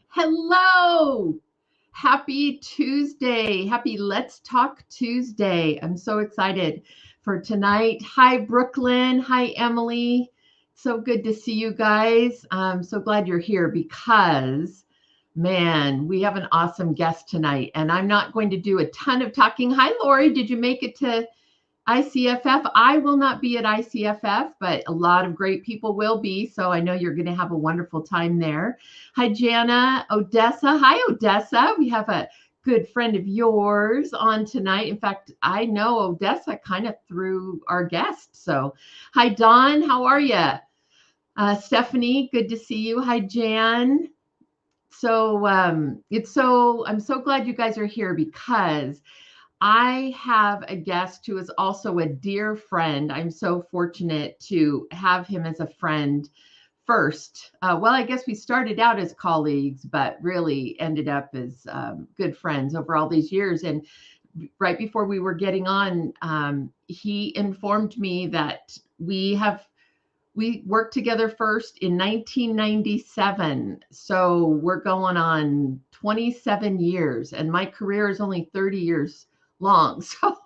Hello. Happy Tuesday. Happy Let's Talk Tuesday. I'm so excited for tonight. Hi, Brooklyn. Hi, Emily. So good to see you guys. I'm so glad you're here because, man, we have an awesome guest tonight. And I'm not going to do a ton of talking. Hi, Lori. Did you make it to ICFF? I will not be at ICFF, but a lot of great people will be. So I know you're going to have a wonderful time there. Hi, Jana, Odessa. Hi, Odessa. We have a good friend of yours on tonight. In fact, I know Odessa kind of through our guest. So hi, Dawn. How are you? Stephanie, good to see you. Hi, Jan. So I'm so glad you guys are here because I have a guest who is also a dear friend. I'm so fortunate to have him as a friend first. Well, I guess we started out as colleagues, but really ended up as good friends over all these years. And right before we were getting on, he informed me that we worked together first in 1997. So we're going on 27 years, and my career is only 30 years long. So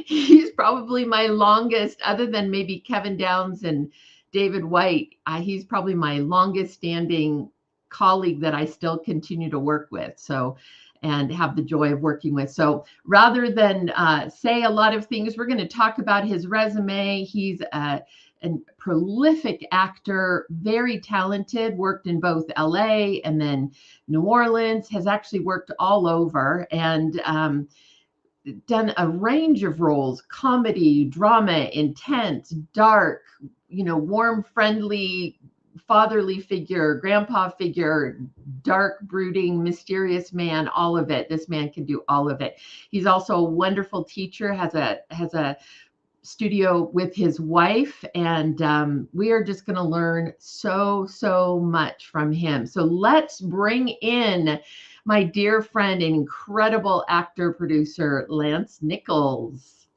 he's probably my longest, other than maybe Kevin Downs and David White. He's probably my longest standing colleague that I still continue to work with. So, and have the joy of working with. So rather than say a lot of things, we're going to talk about his resume. He's a prolific actor, very talented, worked in both LA and then New Orleans, has actually worked all over, and done a range of roles: comedy, drama, intense, dark, warm, friendly, fatherly figure, grandpa figure, dark, brooding, mysterious man, all of it. This man can do all of it. He's also a wonderful teacher, has a studio with his wife, and we are just going to learn so much from him. So let's bring in my dear friend and incredible actor producer, Lance Nichols.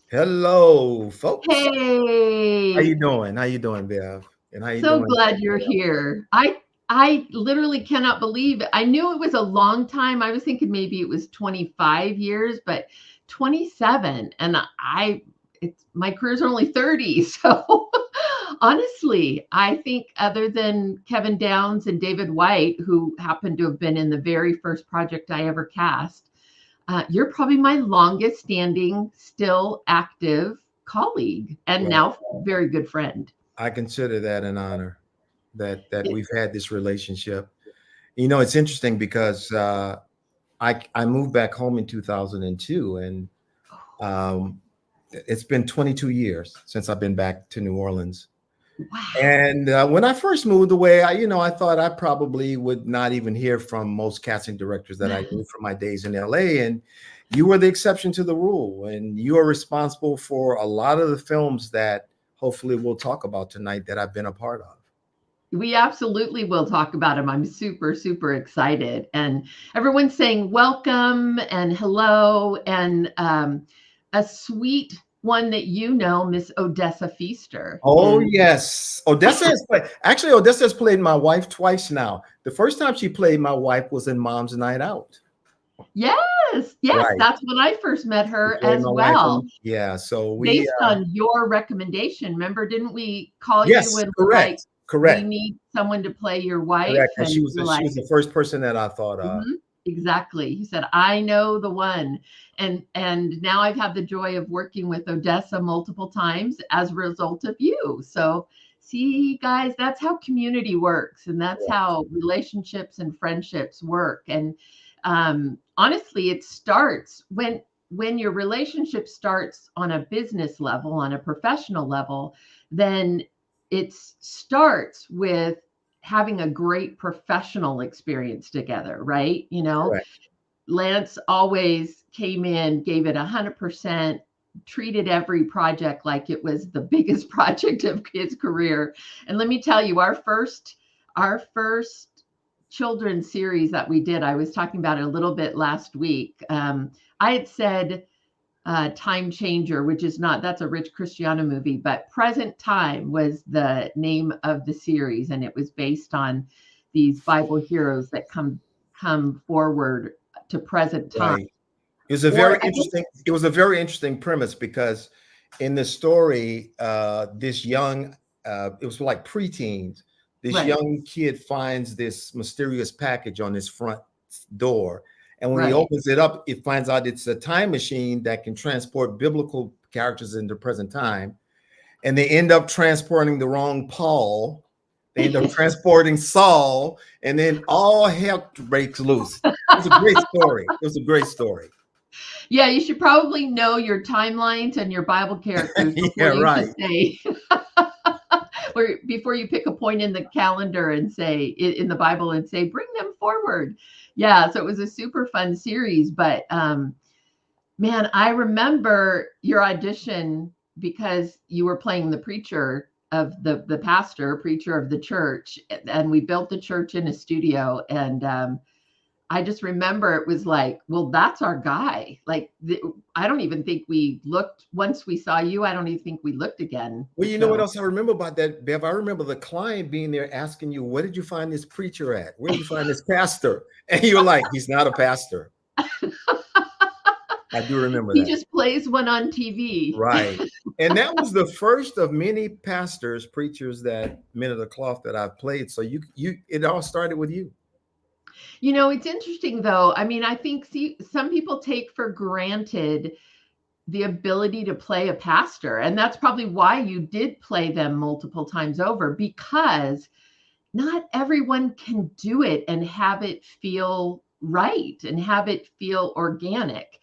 Hello, folks. Hey, How you doing? How you doing, Bev? And how you so doing? glad you're here. I literally cannot believe it. I knew it was a long time. I was thinking maybe it was 25 years, but 27, and my career's only 30. So honestly, I think other than Kevin Downs and David White, who happened to have been in the very first project I ever cast, you're probably my longest standing, still active colleague, and now very good friend. I consider that an honor that we've had this relationship. It's interesting because I moved back home in 2002, and it's been 22 years since I've been back to New Orleans. Wow. And when I first moved away, I thought I probably would not even hear from most casting directors that I knew from my days in LA. And you were the exception to the rule. And you are responsible for a lot of the films that hopefully we'll talk about tonight that I've been a part of. We absolutely will talk about him. I'm super excited. And everyone's saying welcome and hello, and a sweet one that Miss Odessa Feaster. Oh, yes. Odessa has played my wife twice now. The first time she played my wife was in Mom's Night Out. Yes, right. That's when I first met her as well. Yeah, so based on your recommendation. Remember, didn't we call you when correct. We need someone to play your wife? Correct. And she was the first person that I thought of. Mm-hmm. Exactly. He said, I know the one. And now I've had the joy of working with Odessa multiple times as a result of you. So see, guys, that's how community works. And that's how relationships and friendships work. And honestly, it starts when your relationship starts on a business level, on a professional level, then it starts with having a great professional experience together, right? Correct. Lance always came in, gave it 100%, treated every project like it was the biggest project of his career. And let me tell you, our first children's series that we did. I was talking about it a little bit last week. I had said Time Changer, which is not, that's a Rich Cristiano movie, but Present Time was the name of the series. And it was based on these Bible heroes that come forward to present time. Right. It was a very interesting, it was a very interesting premise because in the story, this young, it was like preteens, this Right. young kid finds this mysterious package on his front door. And when he Right. opens it up, it finds out it's a time machine that can transport biblical characters into present time. And they end up transporting the wrong Paul. They end up transporting Saul, and then all hell breaks loose. It was a great story. It was a great story. Yeah, you should probably know your timelines and your Bible characters before Yeah, you right. just say, or before you pick a point in the calendar and say in the Bible and say, bring them forward. Yeah, so it was a super fun series. But man, I remember your audition because you were playing the preacher of the pastor, preacher of the church, and we built the church in a studio. And I just remember it was like, well, that's our guy. Like, I don't even think we looked, once we saw you, I don't even think we looked again. Well, you know what else I remember about that, Bev? I remember the client being there asking you, where did you find this preacher at? Where did you find this pastor? And you're like, he's not a pastor. I do remember that. He just plays one on TV. Right. And that was the first of many pastors, preachers that men of the cloth that I've played. So it all started with you. You know, it's interesting though. I mean, I think some people take for granted the ability to play a pastor. And that's probably why you did play them multiple times over, because not everyone can do it and have it feel right and have it feel organic.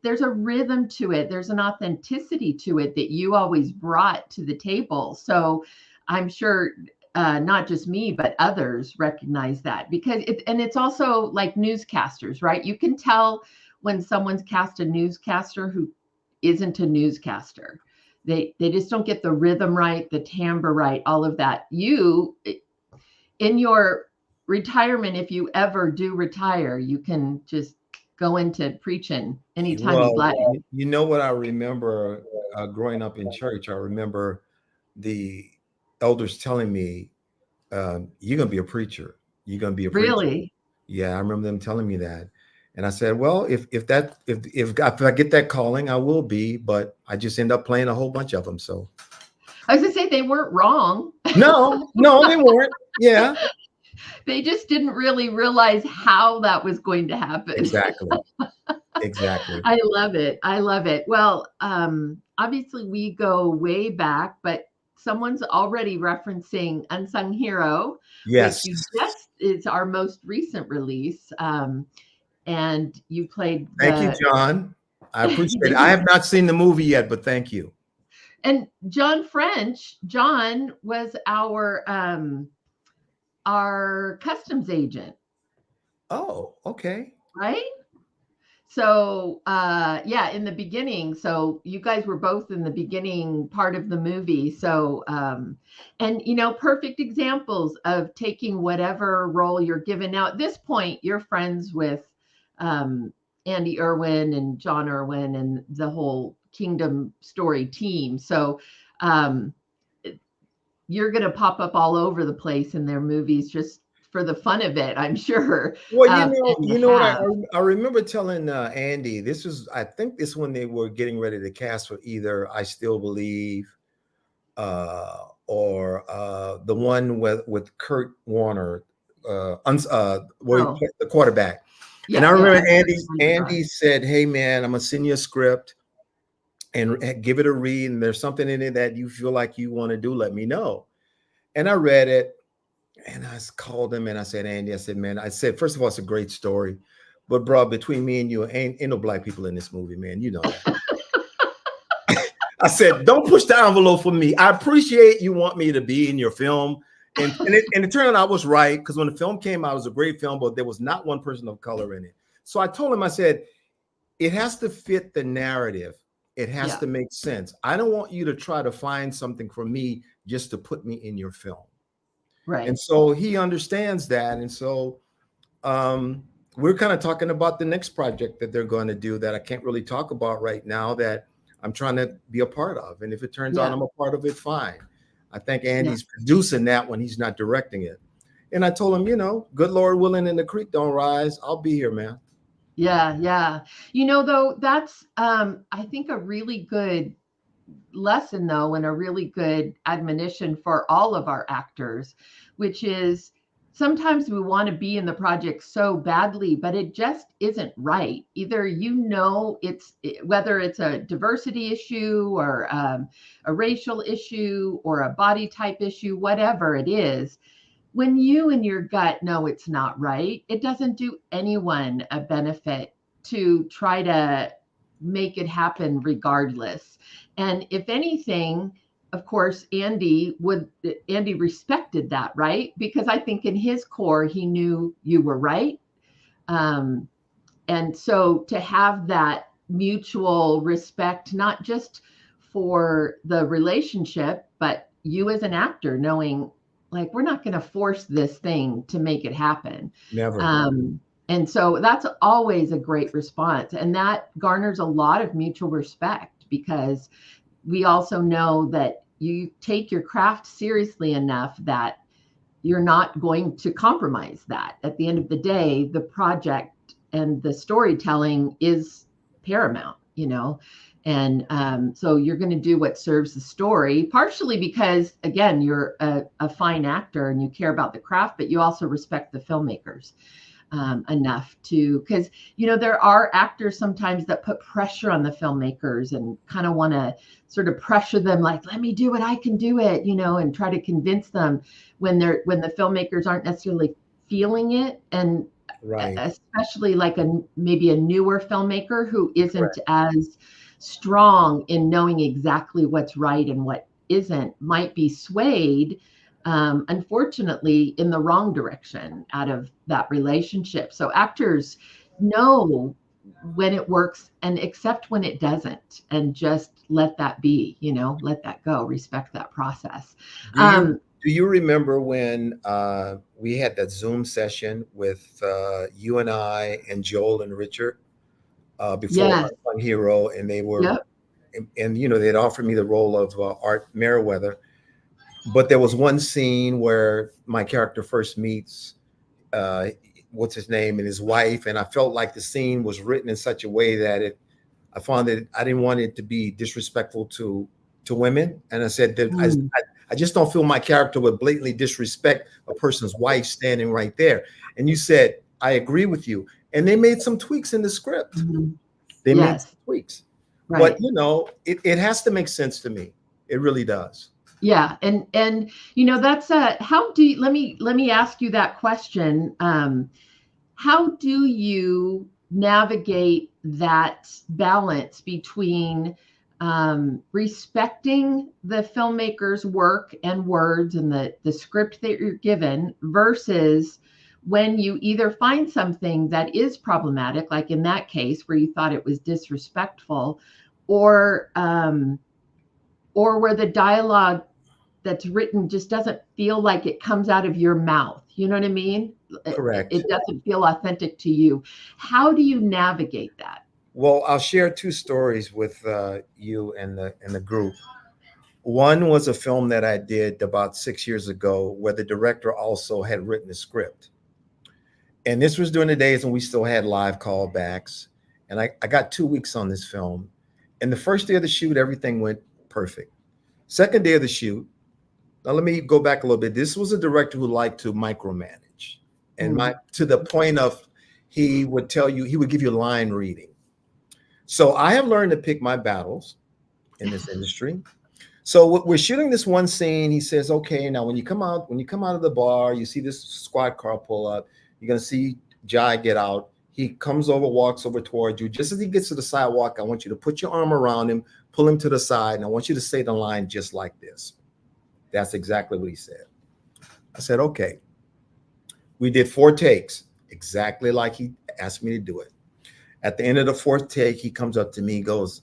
There's a rhythm to it. There's an authenticity to it that you always brought to the table. So I'm sure not just me, but others recognize that, because it's also like newscasters, right? You can tell when someone's cast a newscaster who isn't a newscaster. They just don't get the rhythm right, the timbre right, all of that. You, in your retirement, if you ever do retire, you can just go into preaching anytime you'd like. You know what I remember growing up in church? I remember the elders telling me, you're going to be a preacher. You're going to be a preacher. Really? Yeah, I remember them telling me that. And I said, well, if I get that calling, I will be, but I just end up playing a whole bunch of them. So I was gonna say they weren't wrong. No, they weren't. Yeah. They just didn't really realize how that was going to happen. Exactly. Exactly. I love it. I love it. Well, obviously we go way back, but someone's already referencing Unsung Hero. Yes. Which is our most recent release. And you played. Thank you, John. I appreciate it. I have not seen the movie yet, but thank you. And John was our customs agent. Oh, okay. Right? So, yeah, in the beginning. So you guys were both in the beginning part of the movie. So, and, perfect examples of taking whatever role you're given. Now, at this point, you're friends with Andy Irwin and John Irwin and the whole Kingdom Story team. So, you're going to pop up all over the place in their movies just for the fun of it, I'm sure. Well, you know what I remember telling Andy, I think this when they were getting ready to cast for either I Still Believe or the one with Kurt Warner, where he played the quarterback. Yeah, and I remember Andy said, hey man, I'm gonna send you a script and give it a read, and there's something in it that you feel like you want to do, let me know. And I read it. And I called him and I said, Andy, first of all, it's a great story. But bro, between me and you, ain't no black people in this movie, man. You know that. I said, don't push the envelope for me. I appreciate you want me to be in your film. And it turned out I was right, because when the film came out, it was a great film, but there was not one person of color in it. So I told him, I said, it has to fit the narrative. It has to make sense. I don't want you to try to find something for me just to put me in your film. And Right. so he understands that. And so we're kind of talking about the next project that they're going to do that I can't really talk about right now, that I'm trying to be a part of. And if it turns out Yeah. I'm a part of it, fine. I think Yeah. Andy's producing that when he's not directing it. And I told him, good Lord willing, and the creek don't rise, I'll be here, man. Yeah. Yeah. Though, that's, I think, a really good lesson, though, and a really good admonition for all of our actors, which is sometimes we want to be in the project so badly, but it just isn't right. Either whether it's a diversity issue or a racial issue or a body type issue, whatever it is. When you in your gut know it's not right, it doesn't do anyone a benefit to try to make it happen regardless. And if anything, of course, Andy respected that, right? Because I think in his core, he knew you were right. Um, and so to have that mutual respect, not just for the relationship, but you as an actor knowing, like, we're not going to force this thing to make it happen. Never. And so that's always a great response. And that garners a lot of mutual respect, because we also know that you take your craft seriously enough that you're not going to compromise that. At the end of the day, the project and the storytelling is paramount, and so you're going to do what serves the story, partially because, again, you're a fine actor and you care about the craft, but you also respect the filmmakers enough to, because there are actors sometimes that put pressure on the filmmakers and kind of want to sort of pressure them, like, let me do it, I can do it, and try to convince them when the filmmakers aren't necessarily feeling it. And Right. especially like maybe a newer filmmaker who isn't Correct. as strong in knowing exactly what's right and what isn't, might be swayed, unfortunately, in the wrong direction out of that relationship. So actors know when it works and accept when it doesn't, and just let that be, let that go, respect that process. Do you remember when we had that Zoom session with you and I and Joel and Richard before Yes. Unsung Hero, and they were, Yep. and they'd offered me the role of Art Meriwether, but there was one scene where my character first meets what's his name and his wife, and I felt like the scene was written in such a way that I found that I didn't want it to be disrespectful to women, and I said that I just don't feel my character would blatantly disrespect a person's wife standing right there. And you said, I agree with you. And they made some tweaks in the script. Mm-hmm. They made Yes. some tweaks. Right. But it has to make sense to me. It really does. Yeah. And that's let me ask you that question. How do you navigate that balance between respecting the filmmaker's work and words and the script that you're given, versus when you either find something that is problematic, like in that case where you thought it was disrespectful, or where the dialogue that's written just doesn't feel like it comes out of your mouth? You know what I mean? Correct. It doesn't feel authentic to you. How do you navigate that? Well, I'll share two stories with you and the group. One was a film that I did about 6 years ago, where the director also had written the script. And this was during the days when we still had live callbacks. And I got 2 weeks on this film. And the first day of the shoot, everything went perfect. Second day of the shoot, now let me go back a little bit. This was a director who liked to micromanage, and to the point of he would give you line reading. So I have learned to pick my battles in this industry. So we're shooting this one scene. He says, okay, now when you come out of the bar, you see this squad car pull up. You're going to see Jai get out. He comes over, walks over towards you. Just as he gets to the sidewalk, I want you to put your arm around him, pull him to the side, and I want you to say the line just like this. That's exactly what he said. I said, okay. We did 4 takes, exactly like he asked me to do it. At the end of the 4th take, he comes up to me, he goes,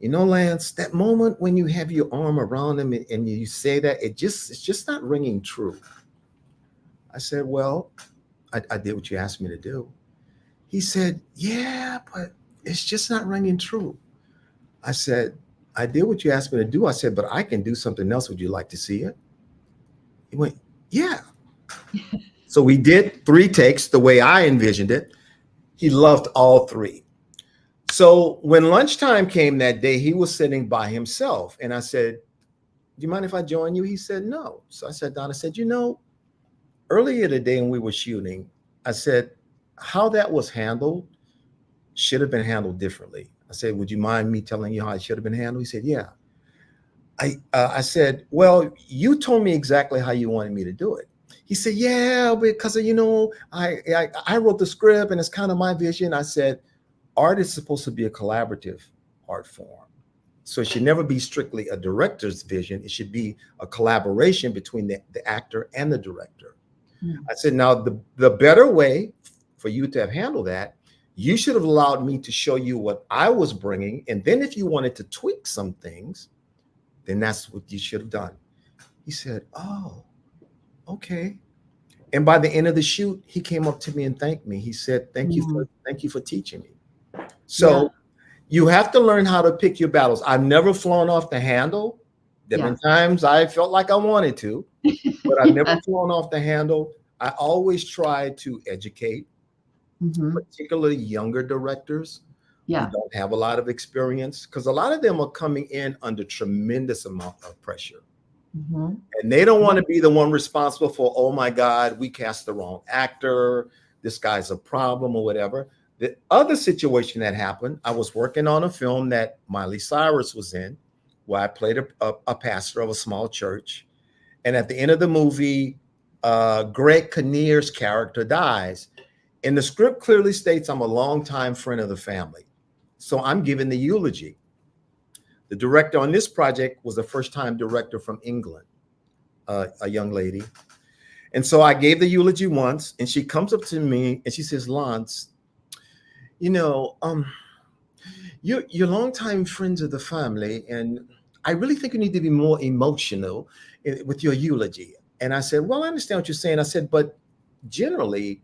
Lance, that moment when you have your arm around him and you say that, it's just not ringing true. I said, well, I did what you asked me to do. He said, yeah, but it's just not ringing true. I said, I did what you asked me to do. I said, but I can do something else. Would you like to see it? He went, yeah. So we did 3 takes the way I envisioned it. He loved all 3. So when lunchtime came that day, he was sitting by himself. And I said, do you mind if I join you? He said, no. So I said, Don, I said, earlier today when we were shooting, I said, how that was handled should have been handled differently. I said, would you mind me telling you how it should have been handled? He said, yeah. I said, well, you told me exactly how you wanted me to do it. He said, yeah, because I wrote the script and it's kind of my vision. I said, art is supposed to be a collaborative art form. So it should never be strictly a director's vision. It should be a collaboration between the actor and the director. I said, now the better way for you to have handled that, you should have allowed me to show you what I was bringing. And then if you wanted to tweak some things, then that's what you should have done. He said, oh, okay. And by the end of the shoot, he came up to me and thanked me. He said, thank you for teaching me. So you have to learn how to pick your battles. I've never flown off the handle. There have been times I felt like I wanted to, but I've never flown off the handle. I always try to educate, particularly younger directors who don't have a lot of experience, because a lot of them are coming in under tremendous amount of pressure. And they don't want to be the one responsible for, oh my God, we cast the wrong actor, this guy's a problem or whatever. The other situation that happened, I was working on a film that Miley Cyrus was in, where I played a pastor of a small church. And at the end of the movie, Greg Kinnear's character dies. And the script clearly states I'm a longtime friend of the family. So I'm giving the eulogy. The director on this project was a first-time director from England, a young lady. And so I gave the eulogy once, and she comes up to me and she says, Lance, you're longtime friends of the family, and I really think you need to be more emotional with your eulogy. And I said, well, I understand what you're saying. I said, but generally,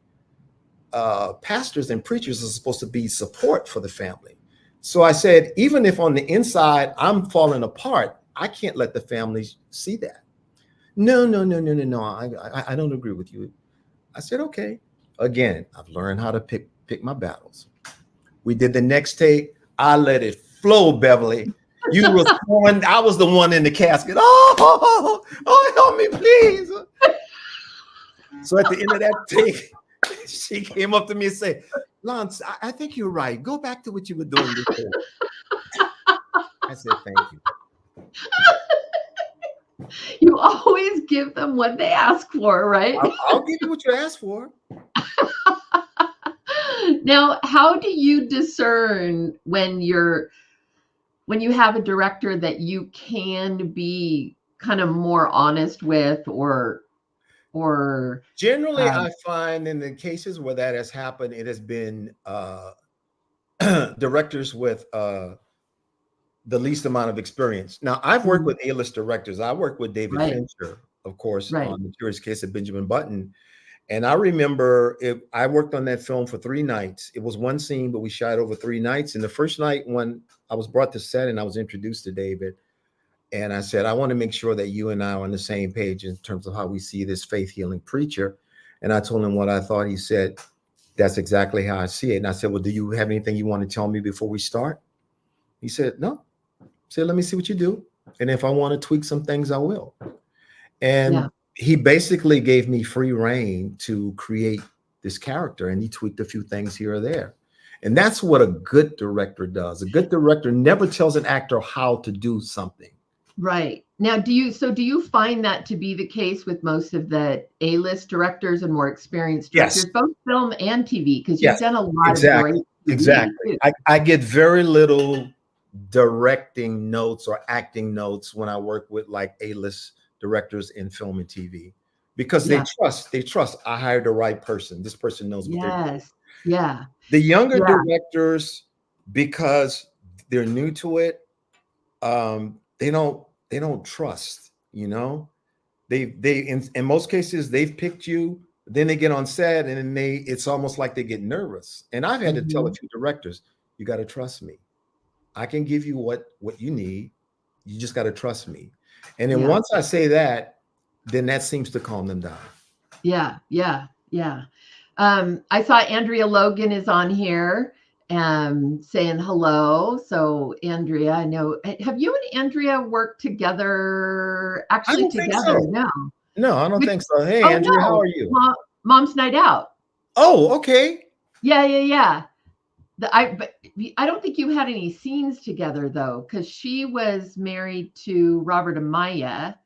pastors and preachers are supposed to be support for the family. So I said, even if on the inside I'm falling apart, I can't let the family see that. No. I don't agree with you. I said, okay. Again, I've learned how to pick my battles. We did the next take. I let it flow, Beverly. You was one, I was the one in the casket. Oh, help me, please. So at the end of that take, she came up to me and said, Lance, I think you're right. Go back to what you were doing before. I said, thank you. You always give them what they ask for, right? I'll give you what you asked for. Now, how do you discern when you have a director that you can be kind of more honest with, or generally I find in the cases where that has happened, it has been directors with the least amount of experience. Now, I've worked with A-list directors. I worked with David Fincher, of course, on The Curious Case of Benjamin Button. And I remember I worked on that film for 3 nights. It was one scene, but we shot over 3 nights. And the first night when I was brought to set and I was introduced to David, and I said, I want to make sure that you and I are on the same page in terms of how we see this faith healing preacher. And I told him what I thought. He said, that's exactly how I see it. And I said, well, do you have anything you want to tell me before we start? He said, no. I said, let me see what you do. And if I want to tweak some things, I will. And he basically gave me free reign to create this character, and he tweaked a few things here or there. And that's what a good director does. A good director never tells an actor how to do something. Right. Now, do you find that to be the case with most of the A-list directors and more experienced directors, both film and TV? Because you've done a lot of great TV. Exactly. I get very little directing notes or acting notes when I work with like A-list directors in film and TV, because they trust I hired the right person. This person knows what they're doing. Yeah. The younger directors, because they're new to it, they don't trust, they in most cases they've picked you Then they get on set, and then it's almost like they get nervous. And I've had to tell a Mhm. few directors, you got to trust me. I can give you what you need. You just got to trust me. And then Yeah. once I say that, then that seems to calm them down. Yeah. Yeah. Yeah. I saw Andrea Logan is on here saying hello. So Andrea, I know, have you and Andrea worked together I actually don't think together? so. No. No, I don't Which, think so. Hey, oh Andrea, how no, are you? Mom's Night Out. Oh, okay. Yeah. Yeah. Yeah. But I don't think you had any scenes together though, because she was married to Robert Amaya,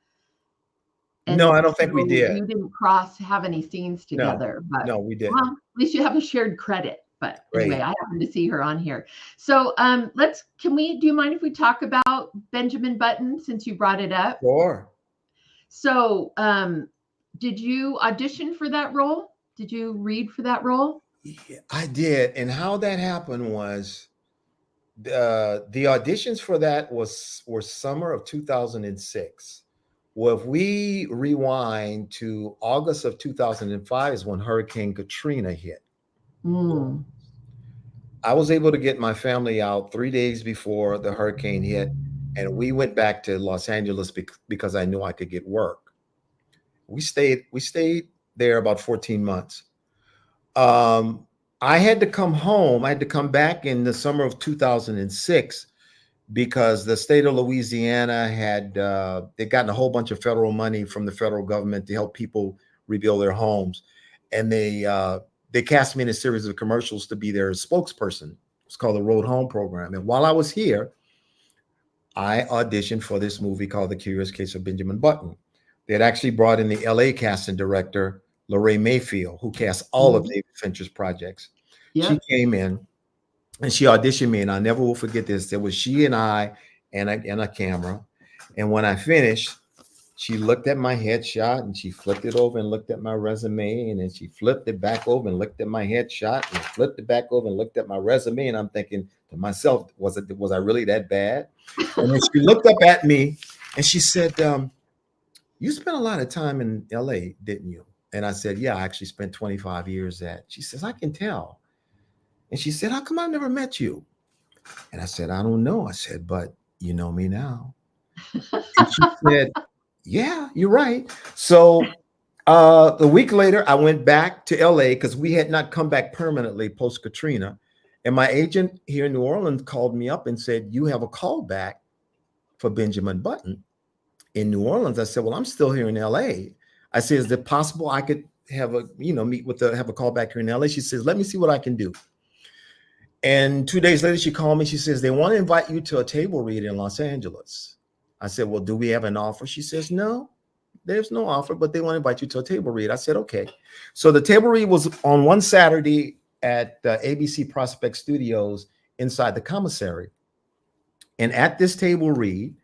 No, and I don't think we so did. you didn't have any scenes No, together. But no, we well, didn't. at least you have a shared credit. But anyway, Great. I happen to see her on here. So do you mind if we talk about Benjamin Button since you brought it up? Sure. So did you audition for that role? Did you read for that role? Yeah, I did. And how that happened was the auditions for that were summer of 2006. Well, if we rewind to August of 2005 is when Hurricane Katrina hit. Mm. I was able to get my family out 3 days before the hurricane hit, and we went back to Los Angeles because I knew I could get work. We stayed there about 14 months. Um, I had to come home. I had to come back in the summer of 2006 because the state of Louisiana had they'd gotten a whole bunch of federal money from the federal government to help people rebuild their homes, and they cast me in a series of commercials to be their spokesperson. It's called the Road Home Program. And while I was here, I auditioned for this movie called The Curious Case of Benjamin Button. They had actually brought in the LA casting director, Lorraine Mayfield, who cast all of Mhm. David Fincher's projects. She Yep. came in and she auditioned me, and I never will forget this. There was she and I and a camera. And when I finished, she looked at my headshot and she flipped it over and looked at my resume, and then she flipped it back over and looked at my headshot and flipped it back over and looked at my resume. And I'm thinking to myself, was I really that bad? And then she looked up at me and she said, "You spent a lot of time in LA, didn't you?" And I said, "Yeah, I actually spent 25 years at." She says, "I can tell." And she said, "How come I've never met you?" And I said, "I don't know." I said, "But you know me now." And she said, "Yeah, you're right." So the week later, I went back to LA because we had not come back permanently post Katrina. And my agent here in New Orleans called me up and said, "You have a call back for Benjamin Button in New Orleans." I said, "Well, I'm still here in LA." I said, "Is it possible I could have have a call back here in LA?" She says, "Let me see what I can do." And 2 days later, she called me. She says, "They want to invite you to a table read in Los Angeles." I said, "Well, do we have an offer?" She says, "No, there's no offer, but they want to invite you to a table read." I said, "Okay." So the table read was on one Saturday at ABC Prospect Studios inside the commissary. And at this table read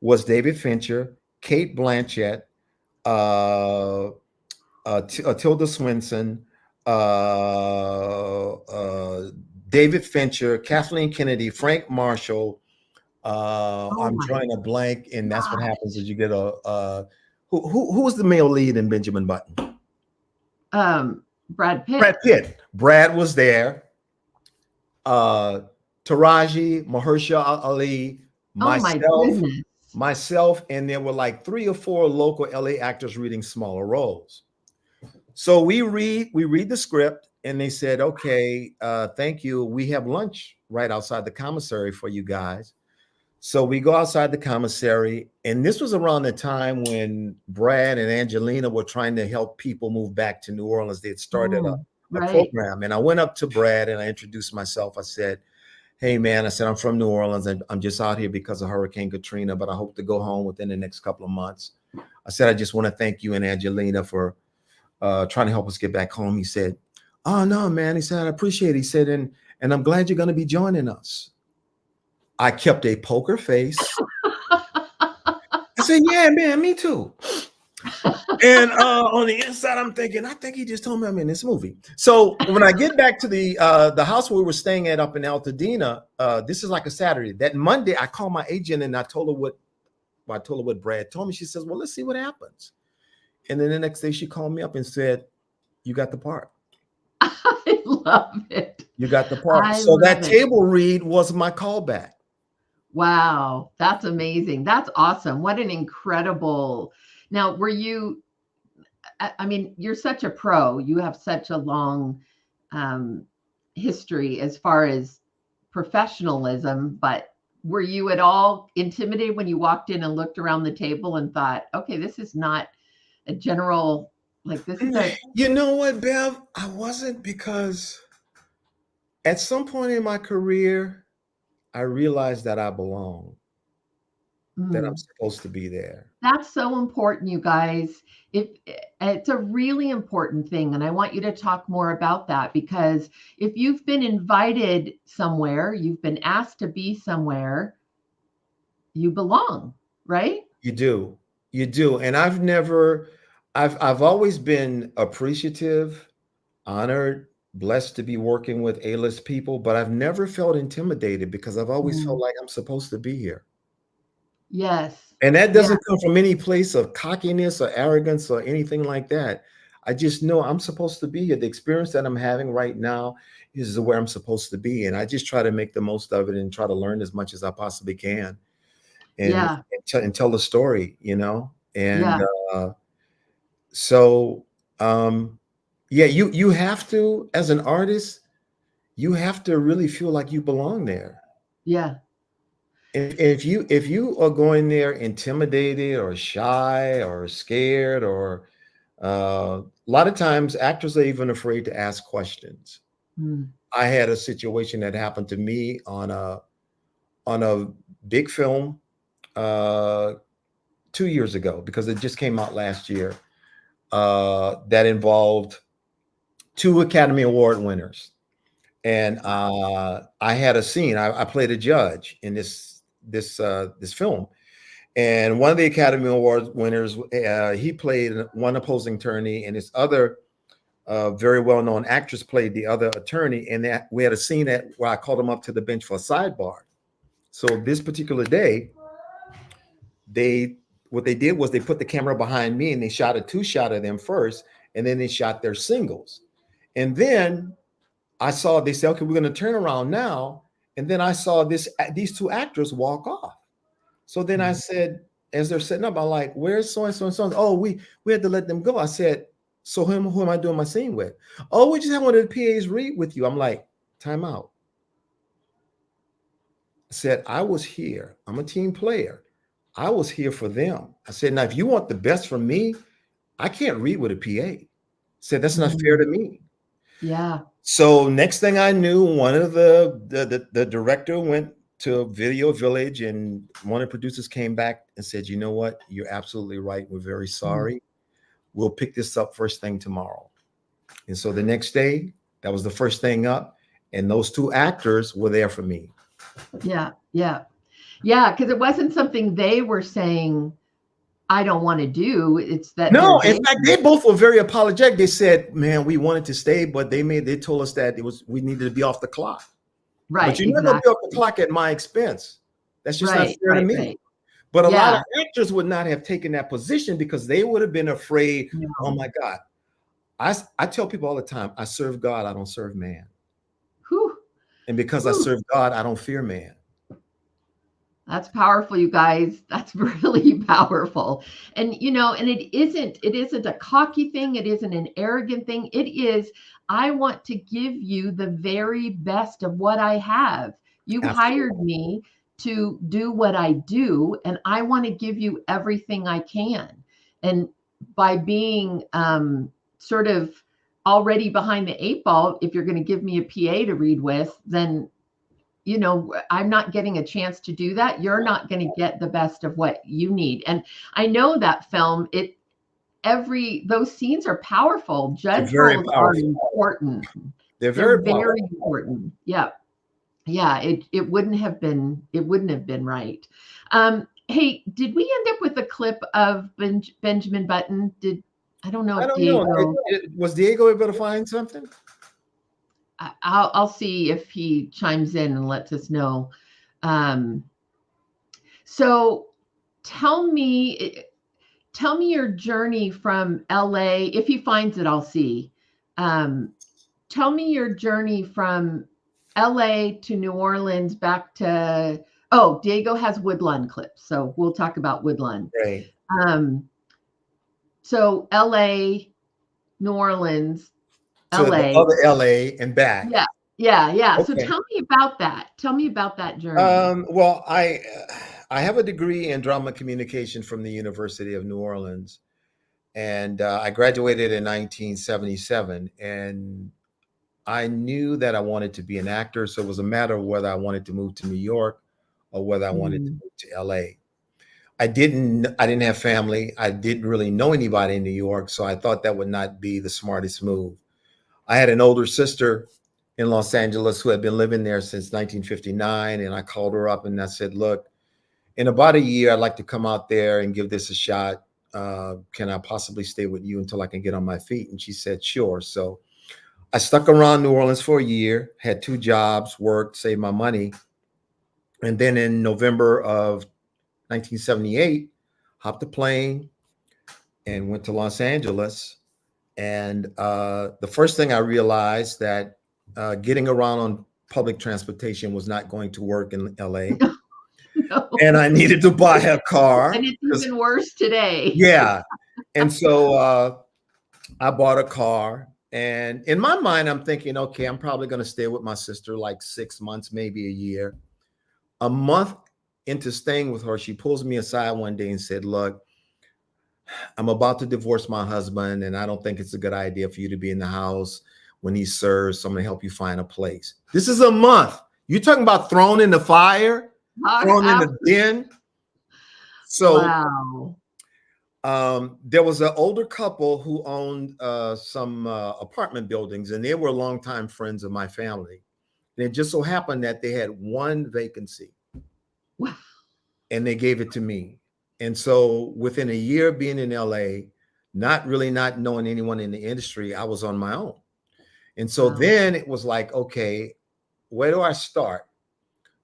was David Fincher, Kate Blanchett, uh, Tilda Swinton, uh, uh, David Fincher, Kathleen Kennedy, Frank Marshall. Oh I'm my drawing a blank, and that's what happens is gosh. you get who was the male lead in Benjamin Button? Brad Brad Pitt. Pitt. Brad was there. Uh, Taraji, Mahershala Ali, Oh my myself, goodness. and there were like 3 or 4 local LA actors reading smaller roles. So we read the script, and they said, "Okay, thank you. We have lunch right outside the commissary for you guys." So we go outside the commissary, and this was around the time when Brad and Angelina were trying to help people move back to New Orleans. They had started a Right. program, and I went up to Brad and I introduced myself. I said, "Hey, man," I said, "I'm from New Orleans, and I'm just out here because of Hurricane Katrina, but I hope to go home within the next couple of months." I said, "I just want to thank you and Angelina for trying to help us get back home." He said, "Oh no, man." He said, "I appreciate it." He said, and I'm glad you're going to be joining us." I kept a poker face. I said, "Yeah, man, me too." And on the inside, I'm thinking, I think he just told me I'm in this movie. So when I get back to the house where we were staying at up in Altadena, this is like a Saturday. That Monday, I called my agent and I told her what Brad told me. She says, "Well, let's see what happens." And then the next day, she called me up and said, you got the part. I love it. You got the part. I So love that it. table read was my callback. Wow, that's amazing. That's awesome. What an incredible. Now, were you, I mean, you're such a pro. You have such a long um, history as far as professionalism, but were you at all intimidated when you walked in and looked around the table and thought, okay, this is not a general, like this is a, You know what, Bev? I wasn't, because at some point in my career, I realized that I belong, that I'm mm, supposed to be there. that's so important, you guys. If it's a really important thing, and I want you to talk more about that because if you've been invited somewhere, you've been asked to be somewhere, you belong, right? You do. You do. And I've always been appreciative, honored, blessed to be working with A-list people, but I've never felt intimidated because I've always felt Mm, like I'm supposed to be here. yes. And that Yeah. doesn't come from any place of cockiness or arrogance or anything like that. I just know I'm supposed to be here. The experience that I'm having right now is where I'm supposed to be. And I just try to make the most of it and try to learn as much as I possibly can and, Yeah. and tell the story, you know? And Yeah. so, yeah, you have to, as an artist, you have to really feel like you belong there. Yeah. If you are going there intimidated or shy or scared, or a lot of times actors are even afraid to ask questions. Mm, I had a situation that happened to me on a big film uh 2 years ago, because it just came out last year, that involved two Academy Award winners. And I had a scene. I played a judge in this film. And one of the Academy Award winners, he played one opposing attorney, and this other very well-known actress played the other attorney. And that we had a scene where I called him up to the bench for a sidebar. So this particular day, they what they did was they put the camera behind me and they shot a two-shot of them first, and then they shot their singles. And then they said, okay, we're going to turn around now. And then I saw these two actors walk off. So then I mm, said, as they're setting up, I'm like, where's so and so and so? Oh, we had to let them go. I said, so who am I doing my scene with? Oh, we just have one of the PAs read with you. I'm like, time out. I said, I was here. I'm a team player. I was here for them. I said, now if you want the best from me, I can't read with a PA. I said, that's not fair mm. to me. Yeah. So next thing I knew, one of the director went to Video Village, and one of the producers came back and said, "You know what? You're absolutely right. We're very Mm, sorry. We'll pick this up first thing tomorrow." And so the next day, that was the first thing up, and those two actors were there for me. yeah. Yeah. Yeah. Because it wasn't something they were saying, I don't want to do. It's that they're No, in there. fact, they both were very apologetic. They said, "Man, we wanted to stay, but they told us that we needed to be off the clock. But Right. you're not going to be off the Exactly. clock at my expense. That's just not Right. fair to Right. me." Right. But a lot of Yeah. actors would not have taken that position because they would have been afraid. Oh No. my God. I tell people all the time, I serve God, I don't serve man. Whew, And because I whew. serve God, I don't fear man. That's powerful, you guys. That's really powerful. And and it isn't a cocky thing, it isn't an arrogant thing. It is, I want to give you the very best of what I have. You hired Absolutely. me to do what I do, and I want to give you everything I can. And by being sort of already behind the eight ball, if you're going to give me a PA to read with, then I'm not getting a chance to do that. You're not going to get the best of what you need. And I know that film, those scenes are powerful. They're Judge very roles are powerful. important. They're They're very very powerful. important. Yeah. Yeah. It wouldn't have been right. Hey, did we end up with a clip of Benjamin Button? I don't know I if don't know. Diego, Was Diego able to find something? I'll see if he chimes in and lets us know. Um, so tell me your journey from LA. If he finds it, I'll see. Tell me your journey from LA to New Orleans back to, oh, Diego has Woodlawn clips. So we'll talk about Woodlawn. Right. So LA, New Orleans, To the LA. other LA and back. Yeah. Yeah. Yeah. So Okay. tell me about that. Tell me about that journey. Well, I have a degree in drama communication from the University of New Orleans, and I graduated in 1977. And I knew that I wanted to be an actor, so it was a matter of whether I wanted to move to New York or whether I wanted to move to LA. I didn't have family. I didn't really know anybody in New York, so I thought that would not be the smartest move. I had an older sister in Los Angeles who had been living there since 1959, and I called her up and I said, "Look, in about a year, I'd like to come out there and give this a shot. Can I possibly stay with you until I can get on my feet?" And she said, "Sure." So I stuck around New Orleans for a year, had 2 jobs, worked, saved my money. And then in November of 1978, hopped a plane and went to Los Angeles. And the first thing I realized that getting around on public transportation was not going to work in LA. No. And I needed to buy a car. And it's even worse today. Yeah. And so I bought a car. And in my mind, I'm thinking, okay, I'm probably going to stay with my sister like 6 months, maybe a year. A month into staying with her, she pulls me aside one day and said, "Look, I'm about to divorce my husband, and I don't think it's a good idea for you to be in the house when he serves. So I'm going to help you find a place." This is a month. You're talking about thrown in the fire, thrown in the den. So wow. There was an older couple who owned some apartment buildings, and they were longtime friends of my family. And it just so happened that they had one vacancy. Wow. And they gave it to me. And so within a year being in LA, not knowing anyone in the industry, I was on my own. And so then it was like, okay, where do I start?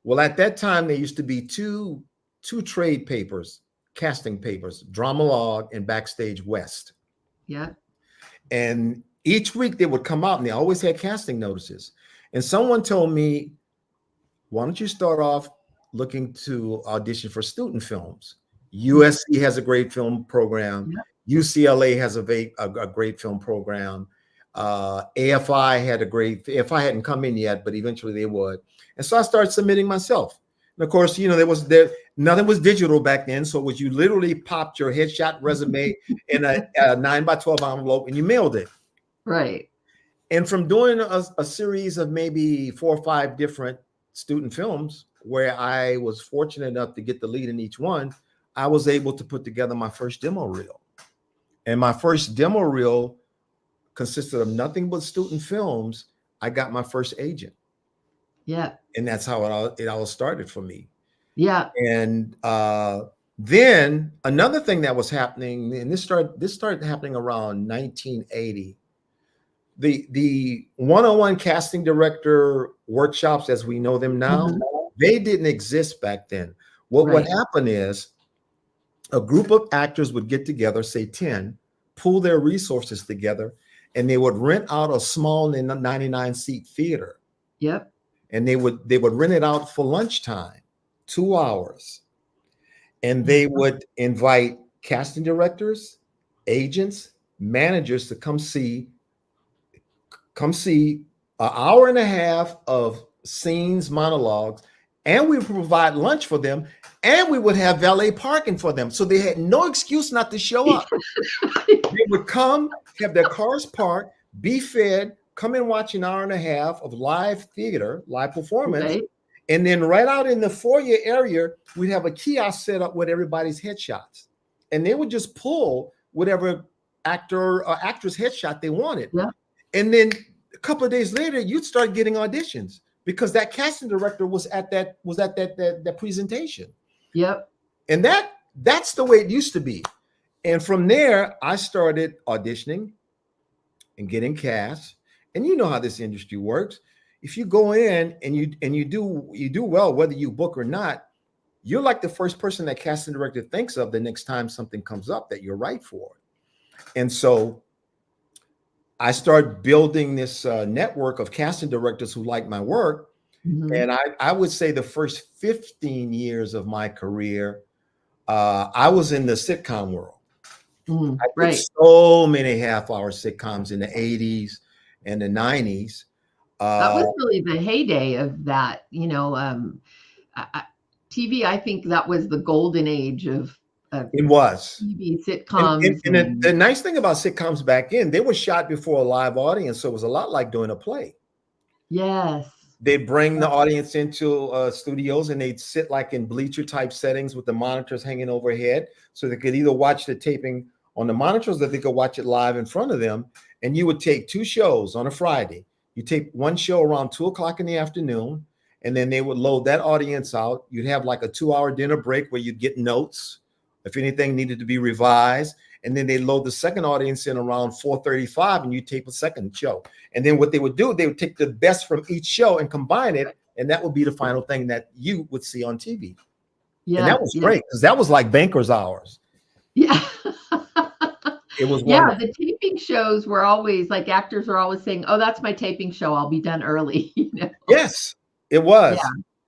Well, at that time, there used to be two trade papers, casting papers, Dramalog and Backstage West. Yeah. And each week they would come out and they always had casting notices. And someone told me, "Why don't you start off looking to audition for student films? USC has a great film program. Yeah. UCLA has a great film program. AFI had a great, AFI hadn't come in yet, but eventually they would." And so I started submitting myself. And of course, nothing was digital back then. So it was, you literally popped your headshot resume in a 9x12 envelope and you mailed it. Right. And from doing a series of maybe 4 or 5 different student films where I was fortunate enough to get the lead in each one, I was able to put together my first demo reel. And my first demo reel consisted of nothing but student films. I got my first agent. Yeah. And that's how it all started for me. Yeah. And then another thing that was happening, and this started happening around 1980. The one-on-one casting director workshops, as we know them now, they didn't exist back then. What happened is a group of actors would get together, say 10, pool their resources together, and they would rent out a small 99-seat theater. Yep. And they would rent it out for lunchtime, 2 hours. And they would invite casting directors, agents, managers to come see an hour and a half of scenes, monologues, and we would provide lunch for them, and we would have valet parking for them. So they had no excuse not to show up. They would come, have their cars parked, be fed, come and watch an hour and a half of live theater, live performance. Okay. And then right out in the foyer area, we'd have a kiosk set up with everybody's headshots. And they would just pull whatever actor or actress headshot they wanted. Yeah. And then a couple of days later, you'd start getting auditions because that casting director was at that presentation. Yep. And that's the way it used to be. And from there, I started auditioning and getting cast. And you know how this industry works. If you go in and you do well, whether you book or not, you're like the first person that casting director thinks of the next time something comes up that you're right for. And so I started building this network of casting directors who liked my work. Mhm. And I would say the first 15 years of my career, I was in the sitcom world. I did Right. so many half-hour sitcoms in the 80s and the 90s. That Uh, was really the heyday of that, TV. I think that was the golden age of it was. TV And, sitcoms the and nice thing about sitcoms back then, they were shot before a live audience, so it was a lot like doing a play. yes. They'd bring the Yep. audience into studios and they'd sit like in bleacher type settings with the monitors hanging overhead, so they could either watch the taping on the monitors or they could watch it live in front of them. And you would take two shows on a Friday. You tape one show around 2 o'clock in the afternoon, and then they would load that audience out. You'd have like a 2 hour dinner break where you'd get notes if anything needed to be revised. And then they load the second audience in around 4:35, and you tape a second show. And then what they would do, they would take the best from each show and combine it, and that would be the final thing that you would see on TV. And that Yeah. was Yeah. great because that was like banker's hours. Yeah. It was Yeah. wonderful. The taping shows were always like actors were always saying, "Oh, that's my taping show. I'll be done early." Yes, it Yeah. was.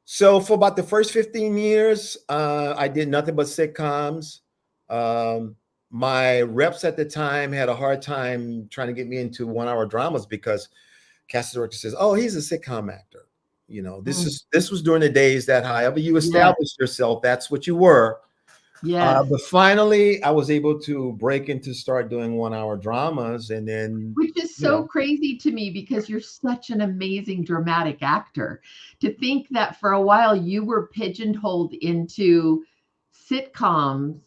So for about the first 15 years, I did nothing but sitcoms. Um, my reps at the time had a hard time trying to get me into 1 hour dramas because casting director says, "Oh, he's a sitcom actor." You know, Mm. this was during the days that however you Yes. established yourself, that's what you were. Yes. But finally, I was able to break into start doing 1 hour dramas, and then Which is you so know, crazy to me because you're such an amazing dramatic actor. To think that for a while you were pigeonholed into sitcoms,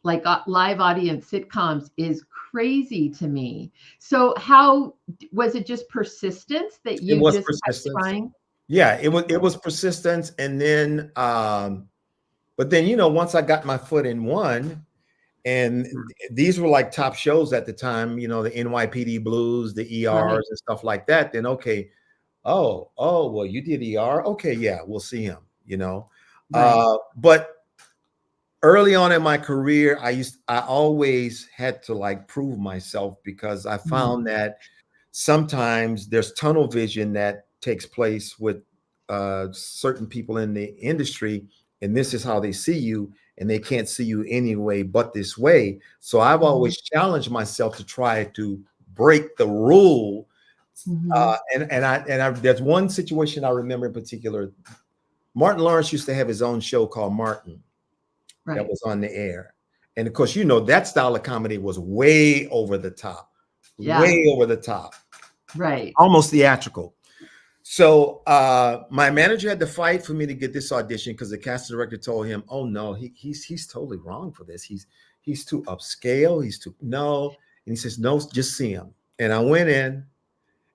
like live audience sitcoms, is crazy to me. So, how was it just persistence that it you was just kept persistence. trying? Yeah, it was persistence, and then but then once I got my foot in one, and these were like top shows at the time, the NYPD Blues, the Right, ERs, and stuff like that. Then okay, oh, well, you did ER, okay, yeah, we'll see him. right. But early on in my career, I always had to like prove myself because I Mm, found that sometimes there's tunnel vision that takes place with certain people in the industry, and this is how they see you, and they can't see you any way but this way. So I've mhm, always challenged myself to try to break the rule. mhm. And I there's one situation I remember in particular. Martin Lawrence used to have his own show called Martin that Right. was on the air. And of course, that style of comedy was Yeah, way over the top, right. almost theatrical. So my manager had to fight for me to get this audition because the casting director told him, "Oh no, he's totally wrong for this. He's too upscale. He's too no." And he says, "No, just see him." And I went in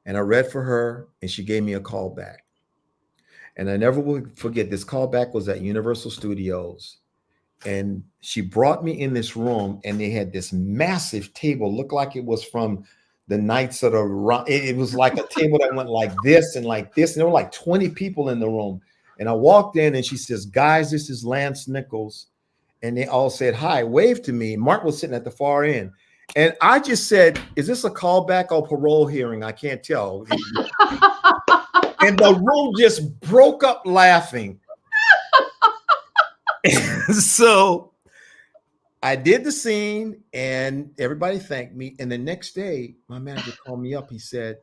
and I read for her, and she gave me a call back. And I never will forget this call back was at Universal Studios. And she brought me in this room, and they had this massive table, looked like it was from the Knights of the Round. It was like a table that went like this and like this, and there were like 20 people in the room. And I walked in, and she says, "Guys, this is Lance Nichols." And they all said hi, waved to me. Mark was sitting at the far end. And I just said, "Is this a callback or parole hearing? I can't tell." And the room just broke up laughing. So I did the scene and everybody thanked me. And the next day, my manager called me up. He said,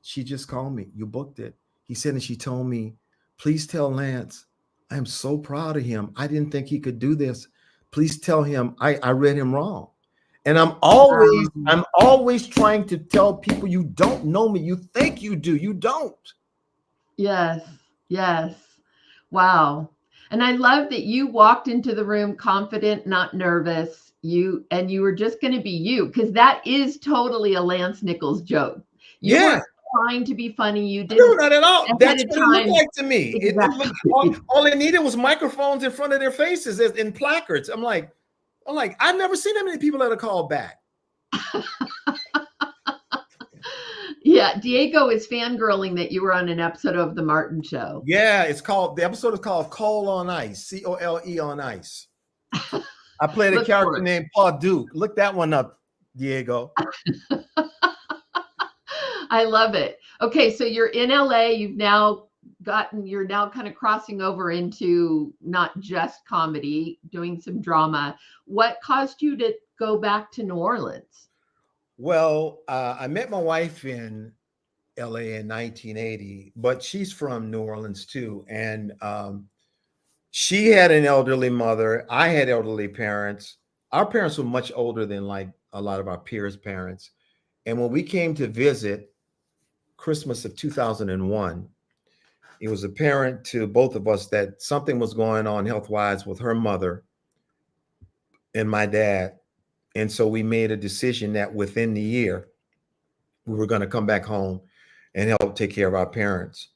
"She just called me. You booked it." He said, and she told me, "Please tell Lance, I am so proud of him. I didn't think he could do this. Please tell him I read him wrong." And I'm always trying to tell people, you don't know me. You think you do. You don't. Yes, yes. Wow. And I love that you walked into the room confident, not nervous. You were just going to be you because that is totally a Lance Nichols joke. You Yeah. weren't trying to be funny. You No, didn't not at all. ahead That's of what it looked time. like to me. It looked Exactly. all they needed was microphones in front of their faces in placards. I'm like, I've never seen that many people that are called back. Yeah, Diego is fangirling that you were on an episode of The Martin Show. Yeah, the episode is called Cole on Ice, COLE on Ice. I played a Look for character it. named Paul Duke. Look that one up, Diego. I love it. Okay, so you're in LA. You're now kind of crossing over into not just comedy, doing some drama. What caused you to go back to New Orleans? Well, I met my wife in LA in 1980, but she's from New Orleans too. And she had an elderly mother. I had elderly parents. Our parents were much older than like a lot of our peers' parents. And when we came to visit Christmas of 2001, it was apparent to both of us that something was going on health-wise with her mother and my dad. And so we made a decision that within the year, we were going to come back home and help take care of our parents.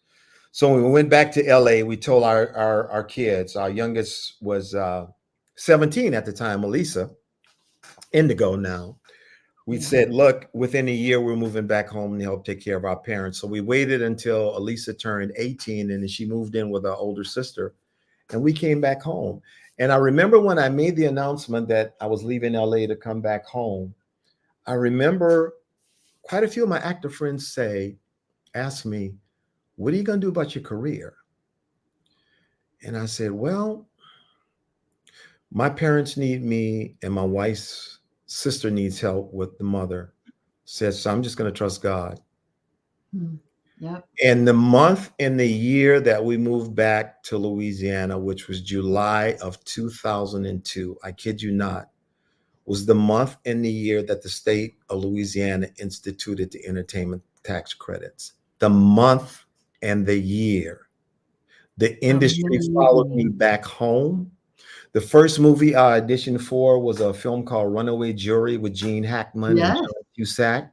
So when we went back to LA, we told our kids, our youngest was 17 at the time, Elisa, Indigo now. We Yeah. said, look, within a year, we're moving back home to help take care of our parents. So we waited until Elisa turned 18 and then she moved in with our older sister and we came back home. And I remember when I made the announcement that I was leaving LA to come back home, I remember quite a few of my actor friends ask me, what are you going to do about your career? And I said, well, my parents need me and my wife's sister needs help with the mother. Said, so I'm just going to trust God. Hmm. Yep. And the month and the year that we moved back to Louisiana, which was July of 2002, I kid you not, was the month and the year that the state of Louisiana instituted the entertainment tax credits. The month and the year. The industry followed me Amazing. back home. The first movie I auditioned for was a film called Runaway Jury with Gene Hackman and Yes. John Cusack.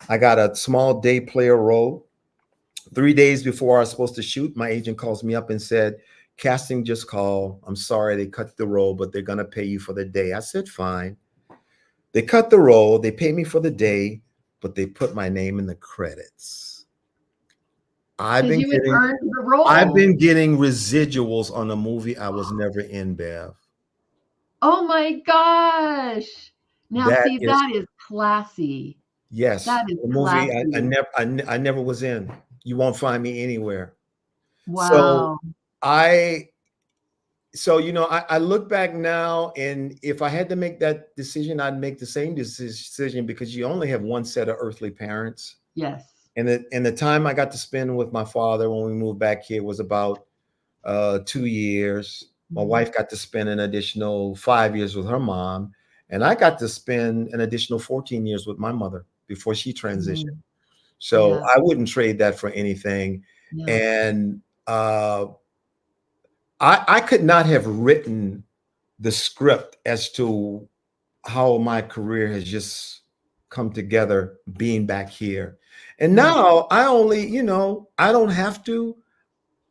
I got a small day player role. 3 days before I was supposed to shoot, my agent calls me up and said, casting just called. I'm sorry, they cut the role, but they're going to pay you for the day. I said, fine. They cut the role. They paid me for the day, but they put my name in the credits. I've Because been you had getting earned the I've role. been getting residuals on a movie I was never in, Bev. Oh my gosh. Now, That see, is that is classy. yes, That is a movie classy. I never was in. You won't find me anywhere. So Wow. I I look back now, and if I had to make that decision, I'd make the same decision because you only have one set of earthly parents. Yes. And the time I got to spend with my father when we moved back here was about 2 years. My Mhm. wife got to spend an additional 5 years with her mom, and I got to spend an additional 14 years with my mother before she transitioned. Mhm. So Yeah. I wouldn't trade that for anything. Yeah. And I could not have written the script as to how my career has just come together being back here. And Yeah. now I only, I don't have to.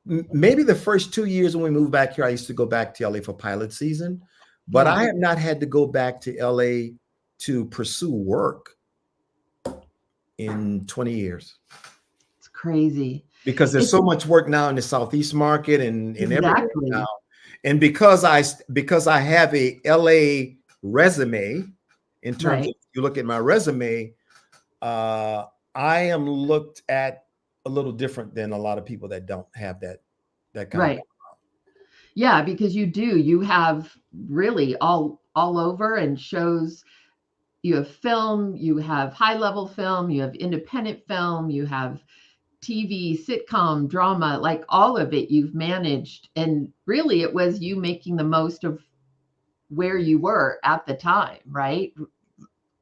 Maybe the first 2 years when we moved back here, I used to go back to LA for pilot season, but Yeah. I have not had to go back to LA to pursue work in 20 years It's crazy. because there's It's so much work now in the Southeast market and everywhere now. exactly And because I have a LA resume, in terms of right. you look at my resume, uh, I am looked at a little different than a lot of people that don't have that kind of Right. Yeah, because you do. You have really all over and shows. You have film, you have high level film, you have independent film, you have TV, sitcom, drama, like all of it you've managed. And really, it was you making the most of where you were at the time, right?